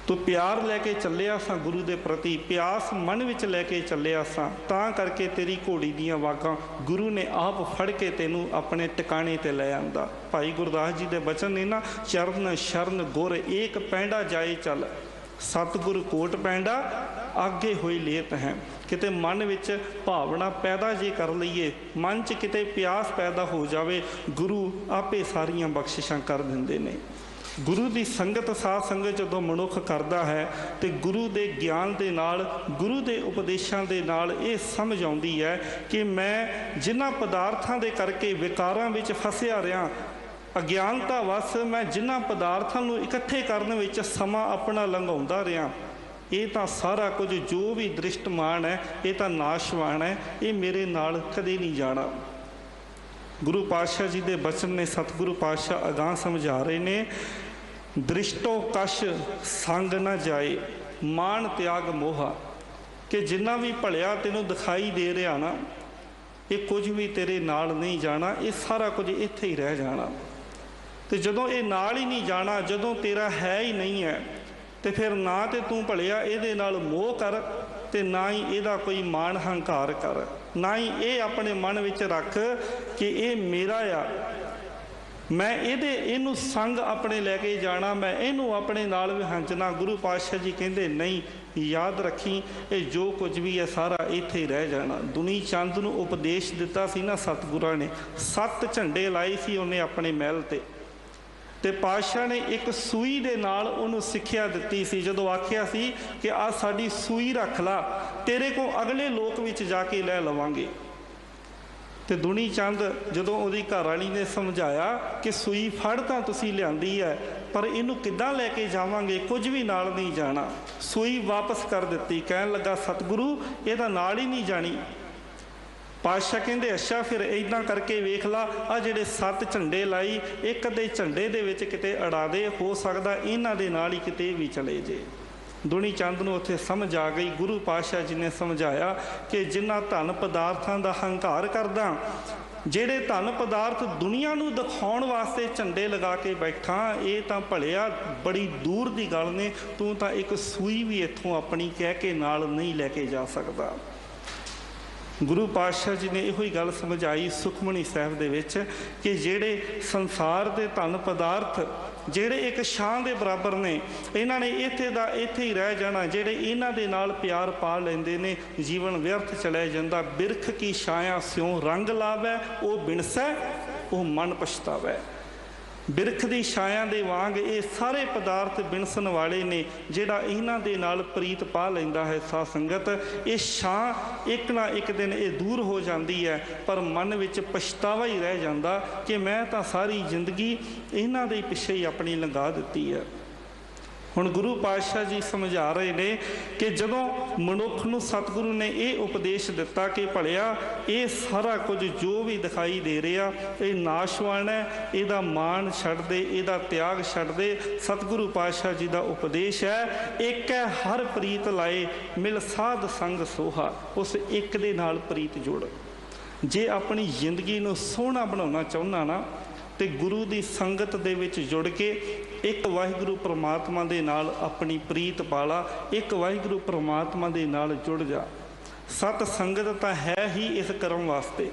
ਤੂੰ ਪਿਆਰ ਲੈ ਕੇ ਚੱਲਿਆ ਸਾਂ ਗੁਰੂ ਦੇ ਪ੍ਰਤੀ, ਪਿਆਸ ਮਨ ਵਿੱਚ ਲੈ ਕੇ ਚੱਲਿਆ ਸਾਂ, ਤਾਂ ਕਰਕੇ ਤੇਰੀ ਘੋੜੀ ਦੀਆਂ ਵਾਗਾਂ ਗੁਰੂ ਨੇ ਆਪ ਫੜ ਕੇ ਤੈਨੂੰ ਆਪਣੇ ਟਿਕਾਣੇ ਤੇ ਲੈ ਆਂਦਾ। ਭਾਈ ਗੁਰਦਾਸ ਜੀ ਦੇ ਬਚਨ ਨੇ ਨਾ, ਚਰਨ ਸ਼ਰਨ ਗੁਰ ਏਕ ਪੈਂਡਾ ਜਾਏ ਚੱਲ, ਸਤਿਗੁਰ ਕੋਟ ਪੈਂਡਾ ਆਗੇ ਹੋਈ ਲੇਤ ਹੈ। ਕਿਤੇ ਮਨ ਵਿੱਚ ਭਾਵਨਾ ਪੈਦਾ ਜੇ ਕਰ ਲਈਏ, ਮਨ 'ਚ ਕਿਤੇ ਪਿਆਸ ਪੈਦਾ ਹੋ ਜਾਵੇ, ਗੁਰੂ ਆਪੇ ਸਾਰੀਆਂ ਬਖਸ਼ਿਸ਼ਾਂ ਕਰ ਦਿੰਦੇ ਨੇ। ਗੁਰੂ ਦੀ ਸੰਗਤ, ਸਾਧ ਸੰਗਤ ਜਦੋਂ ਮਨੁੱਖ ਕਰਦਾ ਹੈ ਤੇ ਗੁਰੂ ਦੇ ਗਿਆਨ ਦੇ ਨਾਲ, ਗੁਰੂ ਦੇ ਉਪਦੇਸ਼ਾਂ ਦੇ ਨਾਲ ਇਹ ਸਮਝ ਆਉਂਦੀ ਹੈ ਕਿ ਮੈਂ ਜਿਨ੍ਹਾਂ ਪਦਾਰਥਾਂ ਦੇ ਕਰਕੇ ਵਿਕਾਰਾਂ ਵਿੱਚ ਫਸਿਆ ਰਿਹਾ, ਅਗਿਆਨਤਾ ਵਸ ਮੈਂ ਜਿਨ੍ਹਾਂ ਪਦਾਰਥਾਂ ਨੂੰ ਇਕੱਠੇ ਕਰਨ ਵਿੱਚ ਸਮਾਂ ਆਪਣਾ ਲੰਘਾਉਂਦਾ ਰਿਹਾ, ਇਹ ਤਾਂ ਸਾਰਾ ਕੁਝ ਜੋ ਵੀ ਦ੍ਰਿਸ਼ਟਮਾਨ ਹੈ ਇਹ ਤਾਂ ਨਾਸ਼ਵਾਨ ਹੈ, ਇਹ ਮੇਰੇ ਨਾਲ ਕਦੇ ਨਹੀਂ ਜਾਣਾ। ਗੁਰੂ ਪਾਤਸ਼ਾਹ ਜੀ ਦੇ ਬਚਨ ਨੇ, ਸਤਿਗੁਰੂ ਪਾਤਸ਼ਾਹ ਅਗਾਂਹ ਸਮਝਾ ਰਹੇ ਨੇ, ਦ੍ਰਿਸ਼ਟੋ ਕਸ਼ ਸੰਗ ਨਾ ਜਾਏ ਮਾਨ ਤਿਆਗ ਮੋਹਾ, ਕਿ ਜਿੰਨਾ ਵੀ ਭਲਿਆ ਤੈਨੂੰ ਦਿਖਾਈ ਦੇ ਰਿਹਾ ਨਾ, ਇਹ ਕੁਝ ਵੀ ਤੇਰੇ ਨਾਲ ਨਹੀਂ ਜਾਣਾ, ਇਹ ਸਾਰਾ ਕੁਝ ਇੱਥੇ ਹੀ ਰਹਿ ਜਾਣਾ। ਤੇ ਜਦੋਂ ਇਹ ਨਾਲ ਹੀ ਨਹੀਂ ਜਾਣਾ, ਜਦੋਂ ਤੇਰਾ ਹੈ ਹੀ ਨਹੀਂ ਹੈ, ਤੇ ਫਿਰ ਨਾ ਤੇ ਤੂੰ ਭਲਿਆ ਇਹਦੇ ਨਾਲ ਮੋਹ ਕਰ, ਤੇ ਨਾ ਹੀ ਇਹਦਾ ਕੋਈ ਮਾਣ ਹੰਕਾਰ ਕਰ, ਨਾ ਹੀ ਇਹ ਆਪਣੇ ਮਨ ਵਿੱਚ ਰੱਖ ਕਿ ਇਹ ਮੇਰਾ ਆ, ਮੈਂ ਇਹਨੂੰ ਸੰਗ ਆਪਣੇ ਲੈ ਕੇ ਜਾਣਾ, ਮੈਂ ਇਹਨੂੰ ਆਪਣੇ ਨਾਲ ਵਿਹੰਚਣਾ। ਗੁਰੂ ਪਾਤਸ਼ਾਹ ਜੀ ਕਹਿੰਦੇ ਨਹੀਂ, ਯਾਦ ਰੱਖੀ ਇਹ ਜੋ ਕੁਝ ਵੀ ਹੈ ਸਾਰਾ ਇੱਥੇ ਹੀ ਰਹਿ ਜਾਣਾ। ਦੁਨੀ ਚੰਦ ਨੂੰ ਉਪਦੇਸ਼ ਦਿੱਤਾ ਸੀ ਨਾ ਸਤਿਗੁਰਾਂ ਨੇ, 7 ਝੰਡੇ ਲਾਏ ਸੀ ਉਹਨੇ ਆਪਣੇ ਮਹਿਲ ਤੇ ਪਾਤਸ਼ਾਹ ਨੇ ਇੱਕ ਸੂਈ ਦੇ ਨਾਲ ਉਹਨੂੰ ਸਿੱਖਿਆ ਦਿੱਤੀ ਸੀ। ਜਦੋਂ ਆਖਿਆ ਸੀ ਕਿ ਆਹ ਸਾਡੀ ਸੂਈ ਰੱਖ ਲਾ, ਤੇਰੇ ਕੋਲ ਅਗਲੇ ਲੋਕ ਵਿੱਚ ਜਾ ਕੇ ਲੈ ਲਵਾਂਗੇ। ਤੇ ਦੁਨੀ ਚੰਦ ਜਦੋਂ ਉਹਦੀ ਘਰ ਵਾਲੀ ਨੇ ਸਮਝਾਇਆ ਕਿ ਸੂਈ ਫੜ ਤਾਂ ਤੁਸੀਂ ਲਿਆਂਦੀ ਹੈ, ਪਰ ਇਹਨੂੰ ਕਿੱਦਾਂ ਲੈ ਕੇ ਜਾਵਾਂਗੇ, ਕੁਝ ਵੀ ਨਾਲ ਨਹੀਂ ਜਾਣਾ, ਸੂਈ ਵਾਪਸ ਕਰ ਦਿੱਤੀ। ਕਹਿਣ ਲੱਗਾ ਸਤਿਗੁਰੂ ਇਹਦਾ ਨਾਲ ਹੀ ਨਹੀਂ ਜਾਣੀ। ਪਾਤਸ਼ਾਹ ਕਹਿੰਦੇ ਅੱਛਾ ਫਿਰ ਇੱਦਾਂ ਕਰਕੇ ਵੇਖ ਲਾ, ਆਹ ਜਿਹੜੇ 7 ਝੰਡੇ ਲਾਈ, ਇੱਕ ਅੱਧੇ ਝੰਡੇ ਦੇ ਵਿੱਚ ਕਿਤੇ ਅੜਾ ਦੇ, ਹੋ ਸਕਦਾ ਇਹਨਾਂ ਦੇ ਨਾਲ ਹੀ ਕਿਤੇ ਵੀ ਚਲੇ ਜੇ। ਦੁਨੀ ਚੰਦ ਨੂੰ ਉੱਥੇ ਸਮਝ ਆ ਗਈ। ਗੁਰੂ ਪਾਤਸ਼ਾਹ ਜੀ ਨੇ ਸਮਝਾਇਆ ਕਿ ਜਿਨ੍ਹਾਂ ਧਨ ਪਦਾਰਥਾਂ ਦਾ ਹੰਕਾਰ ਕਰਦਾ, ਜਿਹੜੇ ਧਨ ਪਦਾਰਥ ਦੁਨੀਆ ਨੂੰ ਦਿਖਾਉਣ ਵਾਸਤੇ ਝੰਡੇ ਲਗਾ ਕੇ ਬੈਠਾ, ਇਹ ਤਾਂ ਭਲਿਆ ਬੜੀ ਦੂਰ ਦੀ ਗੱਲ ਨੇ, ਤੂੰ ਤਾਂ ਇੱਕ ਸੂਈ ਵੀ ਇੱਥੋਂ ਆਪਣੀ ਕਹਿ ਕੇ ਨਾਲ ਨਹੀਂ ਲੈ ਕੇ ਜਾ ਸਕਦਾ। ਗੁਰੂ ਪਾਤਸ਼ਾਹ ਜੀ ਨੇ ਇਹੋ ਹੀ ਗੱਲ ਸਮਝਾਈ ਸੁਖਮਨੀ ਸਾਹਿਬ ਦੇ ਵਿੱਚ ਕਿ ਜਿਹੜੇ ਸੰਸਾਰ ਦੇ ਧਨ ਪਦਾਰਥ ਜਿਹੜੇ ਇੱਕ ਛਾਂ ਦੇ ਬਰਾਬਰ ਨੇ, ਇਹਨਾਂ ਨੇ ਇੱਥੇ ਹੀ ਰਹਿ ਜਾਣਾ। ਜਿਹੜੇ ਇਹਨਾਂ ਦੇ ਨਾਲ ਪਿਆਰ ਪਾ ਲੈਂਦੇ ਨੇ, ਜੀਵਨ ਵਿਅਰਥ ਚਲਿਆ ਜਾਂਦਾ। ਬਿਰਖ ਕੀ ਛਾਇਆ ਸਿਉ ਰੰਗ ਲਾਵੈ, ਉਹ ਬਿਨਸੈ ਉਹ ਮਨ ਪਛਤਾਵੈ। ਬਿਰਖ ਦੀ ਛਾਇਆ ਦੇ ਵਾਂਗ ਇਹ ਸਾਰੇ ਪਦਾਰਥ ਬਿਨਸਣ ਵਾਲੇ ਨੇ। ਜਿਹੜਾ ਇਹਨਾਂ ਦੇ ਨਾਲ ਪ੍ਰੀਤ ਪਾ ਲੈਂਦਾ ਹੈ ਸਾਧ ਸੰਗਤ, ਇਹ ਛਾਂ ਇੱਕ ਨਾ ਇੱਕ ਦਿਨ ਇਹ ਦੂਰ ਹੋ ਜਾਂਦੀ ਹੈ, ਪਰ ਮਨ ਵਿੱਚ ਪਛਤਾਵਾ ਹੀ ਰਹਿ ਜਾਂਦਾ ਕਿ ਮੈਂ ਤਾਂ ਸਾਰੀ ਜ਼ਿੰਦਗੀ ਇਹਨਾਂ ਦੇ ਪਿੱਛੇ ਹੀ ਆਪਣੀ ਲੰਘਾ ਦਿੱਤੀ ਹੈ। ਹੁਣ ਗੁਰੂ ਪਾਤਸ਼ਾਹ ਜੀ ਸਮਝਾ ਰਹੇ ਨੇ ਕਿ ਜਦੋਂ ਮਨੁੱਖ ਨੂੰ ਸਤਿਗੁਰੂ ਨੇ ਇਹ ਉਪਦੇਸ਼ ਦਿੱਤਾ ਕਿ ਭਲਿਆ ਇਹ ਸਾਰਾ ਕੁਝ ਜੋ ਵੀ ਦਿਖਾਈ ਦੇ ਰਿਹਾ ਇਹ ਨਾਸ਼ਵਾਨ ਹੈ, ਇਹਦਾ ਮਾਣ ਛੱਡ ਦੇ, ਇਹਦਾ ਤਿਆਗ ਛੱਡ ਦੇ। ਸਤਿਗੁਰੂ ਪਾਤਸ਼ਾਹ ਜੀ ਦਾ ਉਪਦੇਸ਼ ਹੈ, ਇੱਕ ਹੈ ਹਰ ਪ੍ਰੀਤ ਲਾਏ ਮਿਲ ਸਾਧ ਸੰਗ ਸੋਹਾ। ਉਸ ਇੱਕ ਦੇ ਨਾਲ ਪ੍ਰੀਤ ਜੋੜ। ਜੇ ਆਪਣੀ ਜ਼ਿੰਦਗੀ ਨੂੰ ਸੋਹਣਾ ਬਣਾਉਣਾ ਚਾਹੁੰਦਾ ਨਾ, ਤੇ ਗੁਰੂ ਦੀ ਸੰਗਤ ਦੇ ਵਿੱਚ ਜੁੜ ਕੇ ਇੱਕ ਵਾਹਿਗੁਰੂ ਪ੍ਰਮਾਤਮਾ ਦੇ ਨਾਲ ਆਪਣੀ ਪ੍ਰੀਤ ਪਾਲਾ, ਇੱਕ ਵਾਹਿਗੁਰੂ ਪ੍ਰਮਾਤਮਾ ਦੇ ਨਾਲ ਜੁੜ ਜਾ। ਸਤ ਸੰਗਤ ਤਾਂ ਹੈ ਹੀ ਇਸ ਕਰਮ ਵਾਸਤੇ।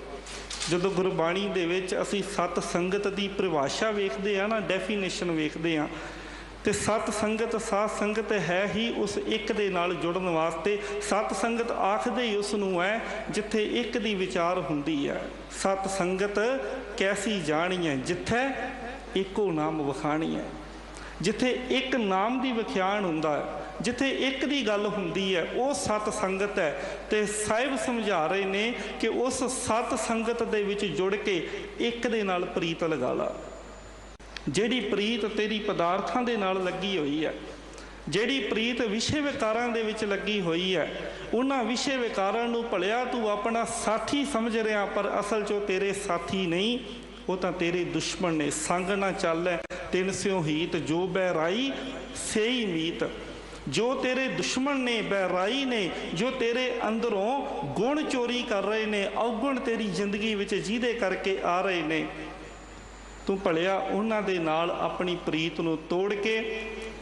ਜਦੋਂ ਗੁਰਬਾਣੀ ਦੇ ਵਿੱਚ ਅਸੀਂ ਸਤ ਸੰਗਤ ਦੀ ਪਰਿਭਾਸ਼ਾ ਵੇਖਦੇ ਹਾਂ ਨਾ, ਡੈਫੀਨੇਸ਼ਨ ਵੇਖਦੇ ਹਾਂ, ਤੇ ਸਤ ਸੰਗਤ ਸਾਧ ਸੰਗਤ ਹੈ ਹੀ ਉਸ ਇੱਕ ਦੇ ਨਾਲ ਜੁੜਨ ਵਾਸਤੇ। ਸਤ ਸੰਗਤ ਆਖਦੇ ਹੀ ਉਸ ਨੂੰ ਹੈ ਜਿੱਥੇ ਇੱਕ ਦੀ ਵਿਚਾਰ ਹੁੰਦੀ ਹੈ। ਸਤ ਸੰਗਤ ਕੈਸੀ ਜਾਣੀ ਹੈ, ਜਿੱਥੇ ਇੱਕੋ ਨਾਮ ਵਖਾਣੀ ਹੈ। ਜਿੱਥੇ ਇੱਕ ਨਾਮ ਦੀ ਵਿਖਿਆਨ ਹੁੰਦਾ ਹੈ, ਜਿੱਥੇ ਇੱਕ ਦੀ ਗੱਲ ਹੁੰਦੀ ਹੈ, ਉਹ ਸਤ ਸੰਗਤ ਹੈ। ਤੇ ਸਾਹਿਬ ਸਮਝਾ ਰਹੇ ਨੇ ਕਿ ਉਸ ਸਤ ਸੰਗਤ ਦੇ ਵਿੱਚ ਜੁੜ ਕੇ ਇੱਕ ਦੇ ਨਾਲ ਪ੍ਰੀਤ ਲਗਾ ਲਾ। ਜਿਹੜੀ ਪ੍ਰੀਤ ਤੇਰੀ ਪਦਾਰਥਾਂ ਦੇ ਨਾਲ ਲੱਗੀ ਹੋਈ ਹੈ, ਜਿਹੜੀ ਪ੍ਰੀਤ ਵਿਸ਼ੇ ਵਿਕਾਰਾਂ ਦੇ ਵਿੱਚ ਲੱਗੀ ਹੋਈ ਹੈ, ਉਹਨਾਂ ਵਿਸ਼ੇ ਵਿਕਾਰਾਂ ਨੂੰ ਭਲਿਆ ਤੂੰ ਆਪਣਾ ਸਾਥੀ ਸਮਝ ਰਿਹਾ, ਪਰ ਅਸਲ 'ਚ ਉਹ ਤੇਰੇ ਸਾਥੀ ਨਹੀਂ, ਉਹ ਤਾਂ ਤੇਰੇ ਦੁਸ਼ਮਣ ਨੇ। ਸੰਗ ਨਾ ਚੱਲੈ ਤਿਨ ਸਿਉ ਹੀਤ, ਜੋ ਬਹਿਰਾਈ ਸੇਈ ਮੀਤ। जो तेरे दुश्मन ने, बैराई ने, जो तेरे अंदरों गुण चोरी कर रहे ने, अवगुण तेरी जिंदगी विच जिहदे करके आ रहे ने, तू भलिया उन्हां दे नाल अपनी प्रीत नूं तोड़ के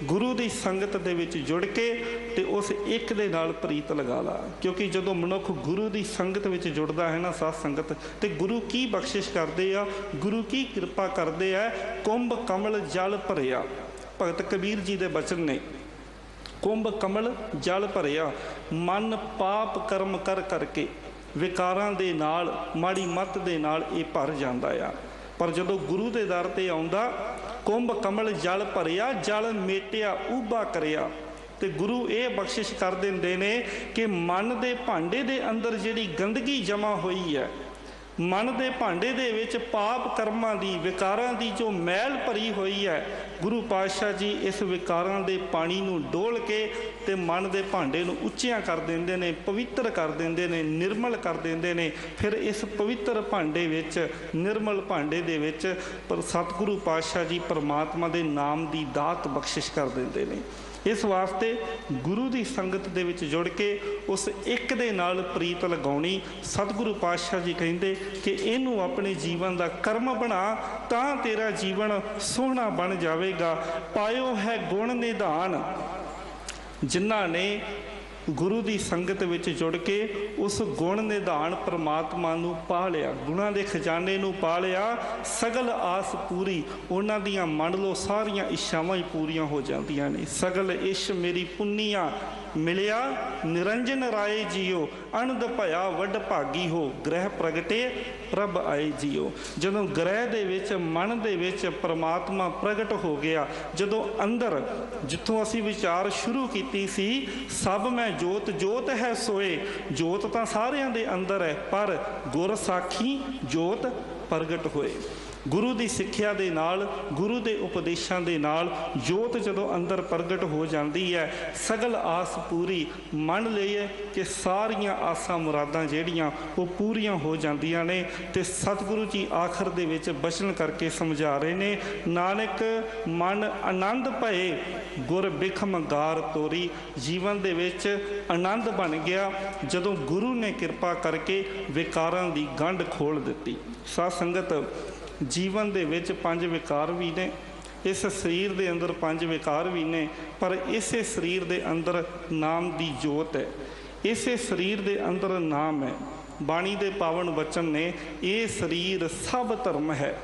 गुरु की संगत दे विच जुड़ के ते उस एक दे नाल प्रीत लगा ला। क्योंकि जदों मनुख गुरु की संगत विच जुड़दा है ना, साध संगत, ते गुरु की बख्शिश करदे आ, गुरु की कृपा करदे आ। कुंभ कमल जल भरिया, भगत कबीर जी दे बचन ने, कुंभ कमल जल भरिया, मन पाप कर्म कर करके विकारां दे नाल, माड़ी मत दे नाल ये भर जांदा आ। पर जदों गुरु दे दर ते आउंदा, कुंभ कमल जल भरिया, जल मेटिया उभा करिया, ते गुरु ये बख्शिश कर दिंदे ने कि मन दे भांडे दे अंदर जिहड़ी गंदगी जमा हुई है, मन दे भांडे दे विच पाप कर्मां दी, विकारां दी जो मैल भरी हुई है, गुरु पातशाह जी इस विकारां दे पानी नूं डोल के ते मन दे भांडे नूं उच्चियां कर दिंदे ने, पवित्र कर दिंदे ने, निर्मल कर दिंदे ने। फिर इस पवित्र भांडे विच, निर्मल भांडे दे विच पर सतगुरु पातशाह जी परमात्मा दे नाम दी दात बख्शिश कर दिंदे ने। इस वास्ते गुरु की संगत दे विच जुड़ के उस एक दे नाल प्रीत लगाउणी। सतगुरु पातशाह जी कहिंदे कि इनू अपने जीवन का कर्म बना, तां तेरा जीवन सोहना बन जाएगा। पायो है गुण निधान, जिन्हां ने गुरु की संगत विच जुड़ के उस गुण निधान परमात्मा नूं पा लिया, गुणां दे खजाने नूं पा लिया, सगल आस पूरी, उन्हां दियां मन लो सारियां इच्छावां ही पूरियां हो जांदियां ने। सगल इश मेरी पुन्निया मिलिया, निरंजन राय जियो, अनंद भया वड भागी हो, ग्रह प्रगटे प्रभ आए जियो। जदों ग्रह दे विच, मन दे विच परमात्मा प्रगट हो गया, जदों अंदर जिथों असीं विचार शुरू कीती सी, सब मैं जोत जोत है सोए, जोत तां सारियां दे अंदर है, पर गुर साखी जोत प्रगट होए। गुरु की सिक्ख्या दे नाल, गुरु के उपदेशों के नाल जोत जदों अंदर प्रगट हो जाती है, सगल आस पूरी, मन लईए कि सारियां आसां मुरादां जिहड़ियां वो पूरियां हो जांदियां ने। ते सतगुरु जी आखिर दे विच बचन करके समझा रहे ने, नानक मन आनंद भए गुर बिखम गार तोरी। जीवन दे विच आनंद बन गया जदों गुरु ने कृपा करके विकारां दी गंढ खोल दित्ती। साध संगत, जीवन दे विच 5 विकार भी ने, इस शरीर दे अंदर 5 विकार भी ने, पर इसे शरीर दे अंदर नाम दी जोत है, इसे शरीर दे अंदर नाम है। बाणी दे पावन वचन ने, ये शरीर सब धर्म है,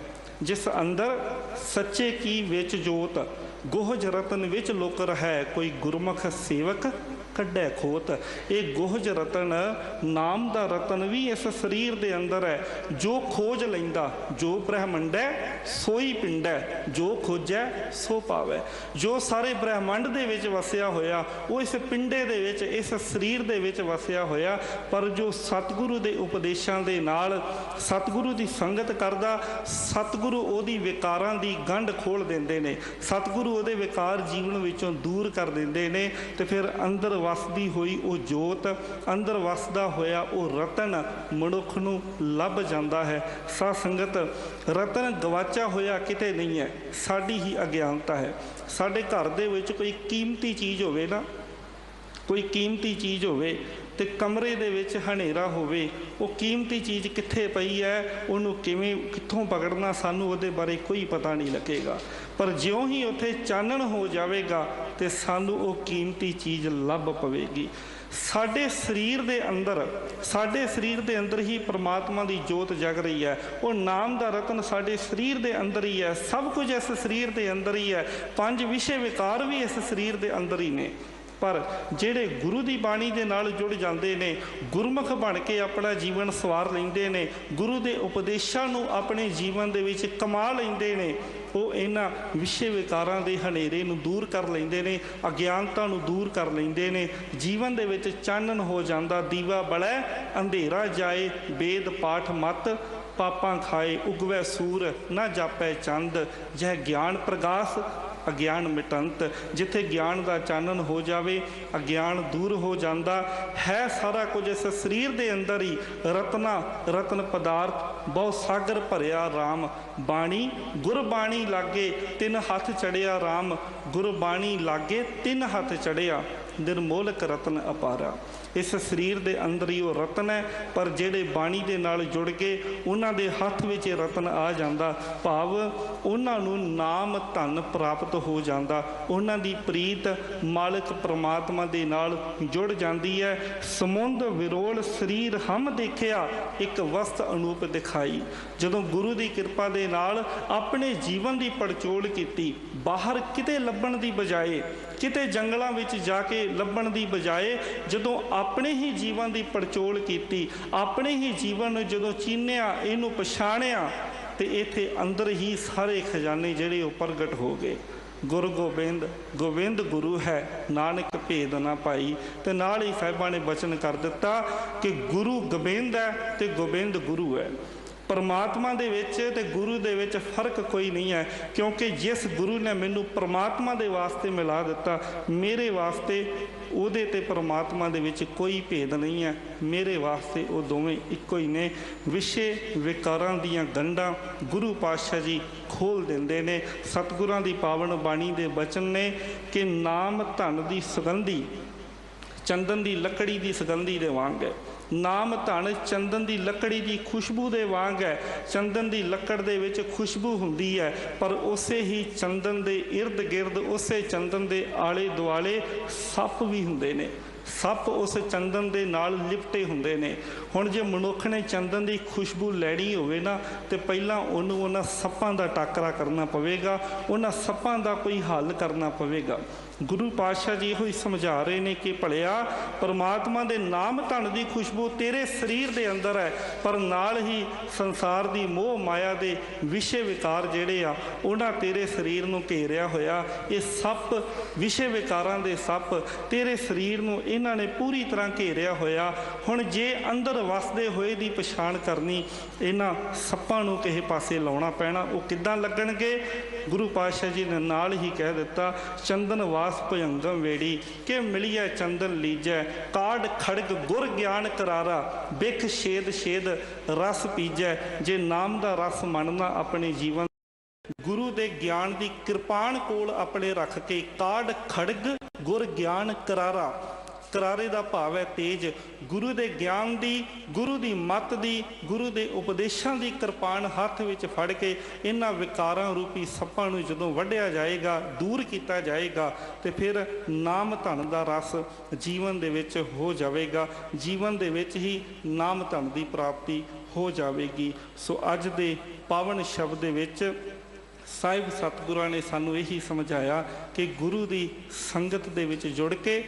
जिस अंदर सच्चे की विच जोत, गोहज रतन विच लोकर है, कोई गुरमुख सेवक कड्डे खोत। ये गोहज रतन, नाम दा रतन भी इस शरीर दे अंदर है। जो खोज लैंदा, जो ब्रह्मंड है सोई पिंड है, जो खोजै सो पावै। जो सारे ब्रह्मंड दे विच वसिया होया वो इस पिंडे दे विच, इस शरीर दे विच वसिया होया। पर जो सतगुरु दे उपदेशां दे नाल सतगुरु दी संगत करदा, सतगुरु ओदी विकारां दी गंढ खोल दिंदे ने, सतगुरु ओदे विकार जीवन विचों दूर कर दिंदे ने। ते फिर अंदर वसदी हुई वो जोत, अंदर वसदा होया वो रतन मनुख नूं लभ जांदा है। साध संगत, रतन गवाचा होया किते नहीं है, साडी ही अज्ञानता है। साडे घर दे विच कोई कीमती चीज़ होवे ना, कोई कीमती चीज़ होवे ते कमरे दे विच हनेरा होवे, वो कीमती चीज़ कित्थे पई है, उहनूं किवें कित्थों पकड़ना, सानूं उहदे बारे कोई पता नहीं लगेगा। पर ज्यों ही उत्थे चानण हो जाएगा तो सानूं वो कीमती चीज़ लभ पवेगी। साडे शरीर दे अंदर, साडे शरीर दे अंदर ही परमात्मा की जोत जग रही है। वो नाम दा रतन साडे शरीर दे अंदर ही है, सब कुछ इस शरीर दे अंदर ही है। 5 विषय विकार भी इस शरीर दे अंदर ही ने। पर ਜਿਹੜੇ गुरु की बाणी के नाल जुड़ जाते हैं, गुरमुख बन के अपना जीवन सवार लेंदे ने, गुरु के उपदेशों नूं अपने जीवन दे विच कमा लेंदे ने, वो इन्हां विषय विकारां दे हनेरे नूं दूर कर लेंदे ने, अज्ञानता नूं दूर कर लेंदे ने। जीवन दे विच चानण हो जांदा, दीवा बलै अंधेरा जाए, वेद पाठ मत पापां खाए, उगवै सूर ना जापै चंद, जह ज्ञान प्रगास ਅਗਿਆਨ ਮਿਟੰਤ। ਜਿੱਥੇ ਗਿਆਨ ਦਾ ਚਾਨਣ ਹੋ ਜਾਵੇ, ਅਗਿਆਨ ਦੂਰ ਹੋ ਜਾਂਦਾ ਹੈ। ਸਾਰਾ ਕੁਝ ਇਸ ਸਰੀਰ ਦੇ ਅੰਦਰ ਹੀ ਰਤਨ ਪਦਾਰਥ ਬਹੁ ਸਾਗਰ ਭਰਿਆ ਰਾਮ। ਬਾਣੀ ਗੁਰਬਾਣੀ ਲਾਗੇ ਤਿੰਨ ਹੱਥ ਚੜਿਆ ਰਾਮ। ਗੁਰਬਾਣੀ ਲਾਗੇ ਤਿੰਨ ਹੱਥ ਚੜਿਆ ਨਿਰਮੋਲਕ ਰਤਨ ਅਪਾਰਾ। ਇਸ ਸਰੀਰ ਦੇ ਅੰਦਰ ਹੀ ਉਹ ਰਤਨ ਹੈ, ਪਰ ਜਿਹੜੇ ਬਾਣੀ ਦੇ ਨਾਲ ਜੁੜ ਕੇ ਉਹਨਾਂ ਦੇ ਹੱਥ ਵਿੱਚ ਇਹ ਰਤਨ ਆ ਜਾਂਦਾ, ਭਾਵ ਉਹਨਾਂ ਨੂੰ ਨਾਮ ਧਨ ਪ੍ਰਾਪਤ ਹੋ ਜਾਂਦਾ। ਉਹਨਾਂ ਦੀ ਪ੍ਰੀਤ ਮਾਲਕ ਪ੍ਰਮਾਤਮਾ ਦੇ ਨਾਲ ਜੁੜ ਜਾਂਦੀ ਹੈ। ਸਮੁੰਦ ਵਿਰੋਲ ਸਰੀਰ ਹਮ ਦੇਖਿਆ, ਇੱਕ ਵਸਤ ਅਨੂਪ ਦਿਖਾਈ। ਜਦੋਂ ਗੁਰੂ ਦੀ ਕਿਰਪਾ ਦੇ ਨਾਲ ਆਪਣੇ ਜੀਵਨ ਦੀ ਪੜਚੋਲ ਕੀਤੀ, ਬਾਹਰ ਕਿਤੇ ਲੱਭਣ ਦੀ ਬਜਾਏ, ਕਿਤੇ ਜੰਗਲਾਂ ਵਿੱਚ ਜਾ ਕੇ ਲੱਭਣ ਦੀ ਬਜਾਏ, ਜਦੋਂ ਆਪਣੇ ਹੀ ਜੀਵਨ ਦੀ ਪੜਚੋਲ ਕੀਤੀ, ਆਪਣੇ ਹੀ ਜੀਵਨ ਨੂੰ ਜਦੋਂ ਚੀਨਿਆ, ਇਹਨੂੰ ਪਛਾਣਿਆ, ਤੇ ਇੱਥੇ ਅੰਦਰ ਹੀ ਸਾਰੇ ਖਜ਼ਾਨੇ ਜਿਹੜੇ ਉਹ ਪ੍ਰਗਟ ਹੋ ਗਏ। ਗੁਰੂ ਗੋਬਿੰਦ ਗੁਰੂ ਹੈ, ਨਾਨਕ ਭੇਦ ਨਾ ਪਾਈ। ਤੇ ਨਾਲ ਹੀ ਸਾਹਿਬਾਂ ਨੇ ਬਚਨ ਕਰ ਦਿੱਤਾ ਕਿ ਗੁਰੂ ਗੋਬਿੰਦ ਹੈ ਤੇ ਗੋਬਿੰਦ ਗੁਰੂ ਹੈ। ਪਰਮਾਤਮਾ ਦੇ ਵਿੱਚ ਤੇ ਗੁਰੂ ਦੇ ਵਿੱਚ ਫਰਕ ਕੋਈ ਨਹੀਂ ਹੈ, ਕਿਉਂਕਿ ਜਿਸ ਗੁਰੂ ਨੇ ਮੈਨੂੰ ਪਰਮਾਤਮਾ ਦੇ ਵਾਸਤੇ ਮਿਲਾ ਦਿੱਤਾ, ਮੇਰੇ ਵਾਸਤੇ ਉਹਦੇ ਤੇ ਪਰਮਾਤਮਾ ਦੇ ਵਿੱਚ ਕੋਈ ਭੇਦ ਨਹੀਂ ਹੈ। ਮੇਰੇ ਵਾਸਤੇ ਉਹ ਦੋਵੇਂ ਇੱਕੋ ਹੀ ਨੇ। ਵਿਸ਼ੇ ਵਿਕਾਰਾਂ ਦੀਆਂ ਗੰਢਾਂ ਗੁਰੂ ਪਾਤਸ਼ਾਹ ਜੀ ਖੋਲ ਦਿੰਦੇ ਨੇ। ਸਤਿਗੁਰਾਂ ਦੀ ਪਾਵਨ ਬਾਣੀ ਦੇ ਬਚਨ ਨੇ ਕਿ ਨਾਮ ਧਨ ਦੀ ਸੁਗੰਧੀ ਚੰਦਨ ਦੀ ਲੱਕੜੀ ਦੀ ਸੁਗੰਧੀ ਦੇ ਵਾਂਗ ਹੈ। ਨਾਮ ਧਨ ਚੰਦਨ ਦੀ ਲੱਕੜੀ ਦੀ ਖੁਸ਼ਬੂ ਦੇ ਵਾਂਗ ਹੈ। ਚੰਦਨ ਦੀ ਲੱਕੜ ਦੇ ਵਿੱਚ ਖੁਸ਼ਬੂ ਹੁੰਦੀ ਹੈ, ਪਰ ਉਸੇ ਹੀ ਚੰਦਨ ਦੇ ਇਰਦ ਗਿਰਦ, ਉਸੇ ਚੰਦਨ ਦੇ ਆਲੇ ਦੁਆਲੇ ਸੱਪ ਵੀ ਹੁੰਦੇ ਨੇ। ਸੱਪ ਉਸ ਚੰਦਨ ਦੇ ਨਾਲ ਲਿਪਟੇ ਹੁੰਦੇ ਨੇ। ਹੁਣ ਜੇ ਮਨੁੱਖ ਨੇ ਚੰਦਨ ਦੀ ਖੁਸ਼ਬੂ ਲੈਣੀ ਹੋਵੇ ਨਾ, ਤੇ ਪਹਿਲਾਂ ਉਹਨੂੰ ਉਹਨਾਂ ਸੱਪਾਂ ਦਾ ਟਾਕਰਾ ਕਰਨਾ ਪਵੇਗਾ, ਉਹਨਾਂ ਸੱਪਾਂ ਦਾ ਕੋਈ ਹੱਲ ਕਰਨਾ ਪਵੇਗਾ। ਗੁਰੂ ਪਾਤਸ਼ਾਹ ਜੀ ਇਹੋ ਹੀ ਸਮਝਾ ਰਹੇ ਨੇ ਕਿ ਭਲਿਆ, ਪਰਮਾਤਮਾ ਦੇ ਨਾਮ ਧਨ ਦੀ ਖੁਸ਼ਬੂ ਤੇਰੇ ਸਰੀਰ ਦੇ ਅੰਦਰ ਹੈ, ਪਰ ਨਾਲ ਹੀ ਸੰਸਾਰ ਦੀ ਮੋਹ ਮਾਇਆ ਦੇ ਵਿਸ਼ੇ ਵਿਕਾਰ ਜਿਹੜੇ ਆ, ਉਹਨਾਂ ਤੇਰੇ ਸਰੀਰ ਨੂੰ ਘੇਰਿਆ ਹੋਇਆ। ਇਹ ਸੱਪ, ਵਿਸ਼ੇ ਵਿਕਾਰਾਂ ਦੇ ਸੱਪ ਤੇਰੇ ਸਰੀਰ ਨੂੰ ਇਹਨਾਂ ਨੇ ਪੂਰੀ ਤਰ੍ਹਾਂ ਘੇਰਿਆ ਹੋਇਆ। ਹੁਣ ਜੇ ਅੰਦਰ ਵਸਦੇ ਹੋਏ ਦੀ ਪਛਾਣ ਕਰਨੀ, ਇਹਨਾਂ ਸੱਪਾਂ ਨੂੰ ਕਿਸੇ ਪਾਸੇ ਲਾਉਣਾ ਪੈਣਾ। ਉਹ ਕਿੱਦਾਂ ਲੱਗਣਗੇ? ਗੁਰੂ ਪਾਤਸ਼ਾਹ ਜੀ ਨੇ ਨਾਲ ਹੀ ਕਹਿ ਦਿੱਤਾ, ਚੰਦਨ ਵਾਸ ਭੁਜੰਗਮ ਵੇੜੀ ਕਿ ਮਿਲੀਐ ਚੰਦਨ ਲੀਜੈ, ਕਾਢ ਖੜਗ ਗੁਰ ਗਿਆਨ ਕਰਾਰਾ, ਬਿਖ ਛੇਦ ਛੇਦ ਰਸ ਪੀਜੈ। ਜੇ ਨਾਮ ਦਾ ਰਸ ਮੰਨਣਾ ਆਪਣੇ ਜੀਵਨ, ਗੁਰੂ ਦੇ ਗਿਆਨ ਦੀ ਕਿਰਪਾਨ ਕੋਲ ਆਪਣੇ ਰੱਖ ਕੇ, ਕਾਢ ਖੜਗ ਗੁਰ ਗਿਆਨ ਕਰਾਰਾ, ਕਰਾਰੇ ਦਾ ਭਾਵ ਹੈ ਤੇਜ। ਗੁਰੂ ਦੇ ਗਿਆਨ ਦੀ, ਗੁਰੂ ਦੀ ਮੱਤ ਦੀ, ਗੁਰੂ ਦੇ ਉਪਦੇਸ਼ਾਂ ਦੀ ਕਿਰਪਾਨ ਹੱਥ ਵਿੱਚ ਫੜ ਕੇ ਇਹਨਾਂ ਵਿਕਾਰਾਂ ਰੂਪੀ ਸੱਪਾਂ ਨੂੰ ਜਦੋਂ ਵੱਢਿਆ ਜਾਏਗਾ, ਦੂਰ ਕੀਤਾ ਜਾਏਗਾ, ਤੇ ਫਿਰ ਨਾਮ ਧਨ ਦਾ ਰਸ ਜੀਵਨ ਦੇ ਵਿੱਚ ਹੋ ਜਾਵੇਗਾ। ਜੀਵਨ ਦੇ ਵਿੱਚ ਹੀ ਨਾਮ ਧਨ ਦੀ ਪ੍ਰਾਪਤੀ ਹੋ ਜਾਵੇਗੀ। ਸੋ ਅੱਜ ਦੇ ਪਾਵਨ ਸ਼ਬਦ ਦੇ ਵਿੱਚ ਸਾਹਿਬ ਸਤਿਗੁਰਾਂ ਨੇ ਸਾਨੂੰ ਇਹੀ ਸਮਝਾਇਆ ਕਿ ਗੁਰੂ ਦੀ ਸੰਗਤ ਦੇ ਵਿੱਚ ਜੁੜ ਕੇ,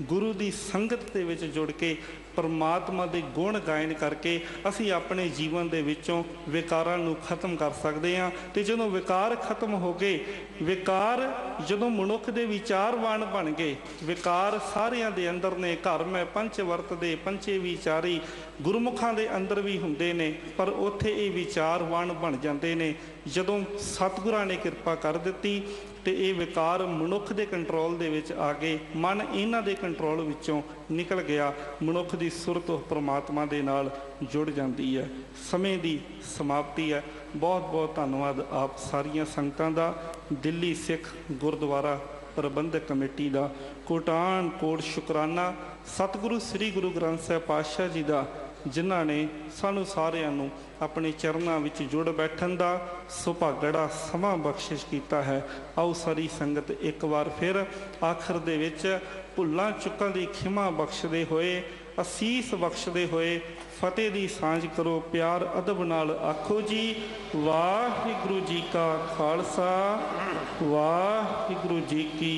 ਗੁਰੂ ਦੀ ਸੰਗਤ ਦੇ ਵਿੱਚ ਜੁੜ ਕੇ ਪਰਮਾਤਮਾ ਦੇ ਗੁਣ ਗਾਇਨ ਕਰਕੇ ਅਸੀਂ ਆਪਣੇ ਜੀਵਨ ਦੇ ਵਿੱਚੋਂ ਵਿਕਾਰਾਂ ਨੂੰ ਖਤਮ ਕਰ ਸਕਦੇ ਹਾਂ। ਤੇ ਜਦੋਂ ਵਿਕਾਰ ਖਤਮ ਹੋ ਗਏ, ਵਿਕਾਰ ਜਦੋਂ ਮਨੁੱਖ ਦੇ ਵਿਚਾਰਵਾਨ ਬਣ ਗਏ, ਵਿਕਾਰ ਸਾਰਿਆਂ ਦੇ ਅੰਦਰ ਨੇ। ਘਰ ਮੈਂ ਪੰਚ ਵਰਤਦੇ ਪੰਚੇ ਵਿਚਾਰੀ, ਗੁਰਮੁਖਾਂ ਦੇ ਅੰਦਰ ਵੀ ਹੁੰਦੇ ਨੇ, ਪਰ ਉੱਥੇ ਇਹ ਵਿਚਾਰਵਾਨ ਬਣ ਜਾਂਦੇ ਨੇ। ਜਦੋਂ ਸਤਿਗੁਰਾਂ ਨੇ ਕਿਰਪਾ ਕਰ ਦਿੱਤੀ ਤੇ ਇਹ ਵਿਕਾਰ ਮਨੁੱਖ ਦੇ ਕੰਟਰੋਲ ਦੇ ਵਿੱਚ ਆ ਗਏ, ਮਨ ਇਹਨਾਂ ਦੇ ਕੰਟਰੋਲ ਵਿੱਚੋਂ ਨਿਕਲ ਗਿਆ, ਮਨੁੱਖ ਦੀ ਸੁਰਤ ਪਰਮਾਤਮਾ ਦੇ ਨਾਲ ਜੁੜ ਜਾਂਦੀ ਹੈ। ਸਮੇਂ ਦੀ ਸਮਾਪਤੀ ਹੈ। ਬਹੁਤ ਬਹੁਤ ਧੰਨਵਾਦ ਆਪ ਸਾਰੀਆਂ ਸੰਗਤਾਂ ਦਾ, ਦਿੱਲੀ ਸਿੱਖ ਗੁਰਦੁਆਰਾ ਪ੍ਰਬੰਧਕ ਕਮੇਟੀ ਦਾ ਕੋਟਾਨ ਕੋਟ ਸ਼ੁਕਰਾਨਾ ਸਤਿਗੁਰੂ ਸ੍ਰੀ ਗੁਰੂ ਗ੍ਰੰਥ ਸਾਹਿਬ ਪਾਤਸ਼ਾਹ ਜੀ ਦਾ, ਜਿਨ੍ਹਾਂ ਨੇ ਸਾਨੂੰ ਸਾਰਿਆਂ ਨੂੰ ਆਪਣੇ ਚਰਨਾਂ ਵਿੱਚ ਜੁੜ ਬੈਠਣ ਦਾ ਸੁਭਾਗੜਾ ਸਮਾਂ ਬਖਸ਼ਿਸ਼ ਕੀਤਾ ਹੈ। ਆਓ ਸਾਰੀ ਸੰਗਤ ਇੱਕ ਵਾਰ ਫਿਰ ਆਖਰ ਦੇ ਵਿੱਚ ਭੁੱਲਾਂ ਚੁੱਕਾਂ ਦੀ ਖਿਮਾ ਬਖਸ਼ਦੇ ਹੋਏ, ਅਸੀਸ ਬਖਸ਼ਦੇ ਹੋਏ ਫਤਿਹ ਦੀ ਸਾਂਝ ਕਰੋ। ਪਿਆਰ ਅਦਬ ਨਾਲ ਆਖੋ ਜੀ, ਵਾਹਿਗੁਰੂ ਜੀ ਕਾ ਖਾਲਸਾ, ਵਾਹਿਗੁਰੂ ਜੀ ਕੀ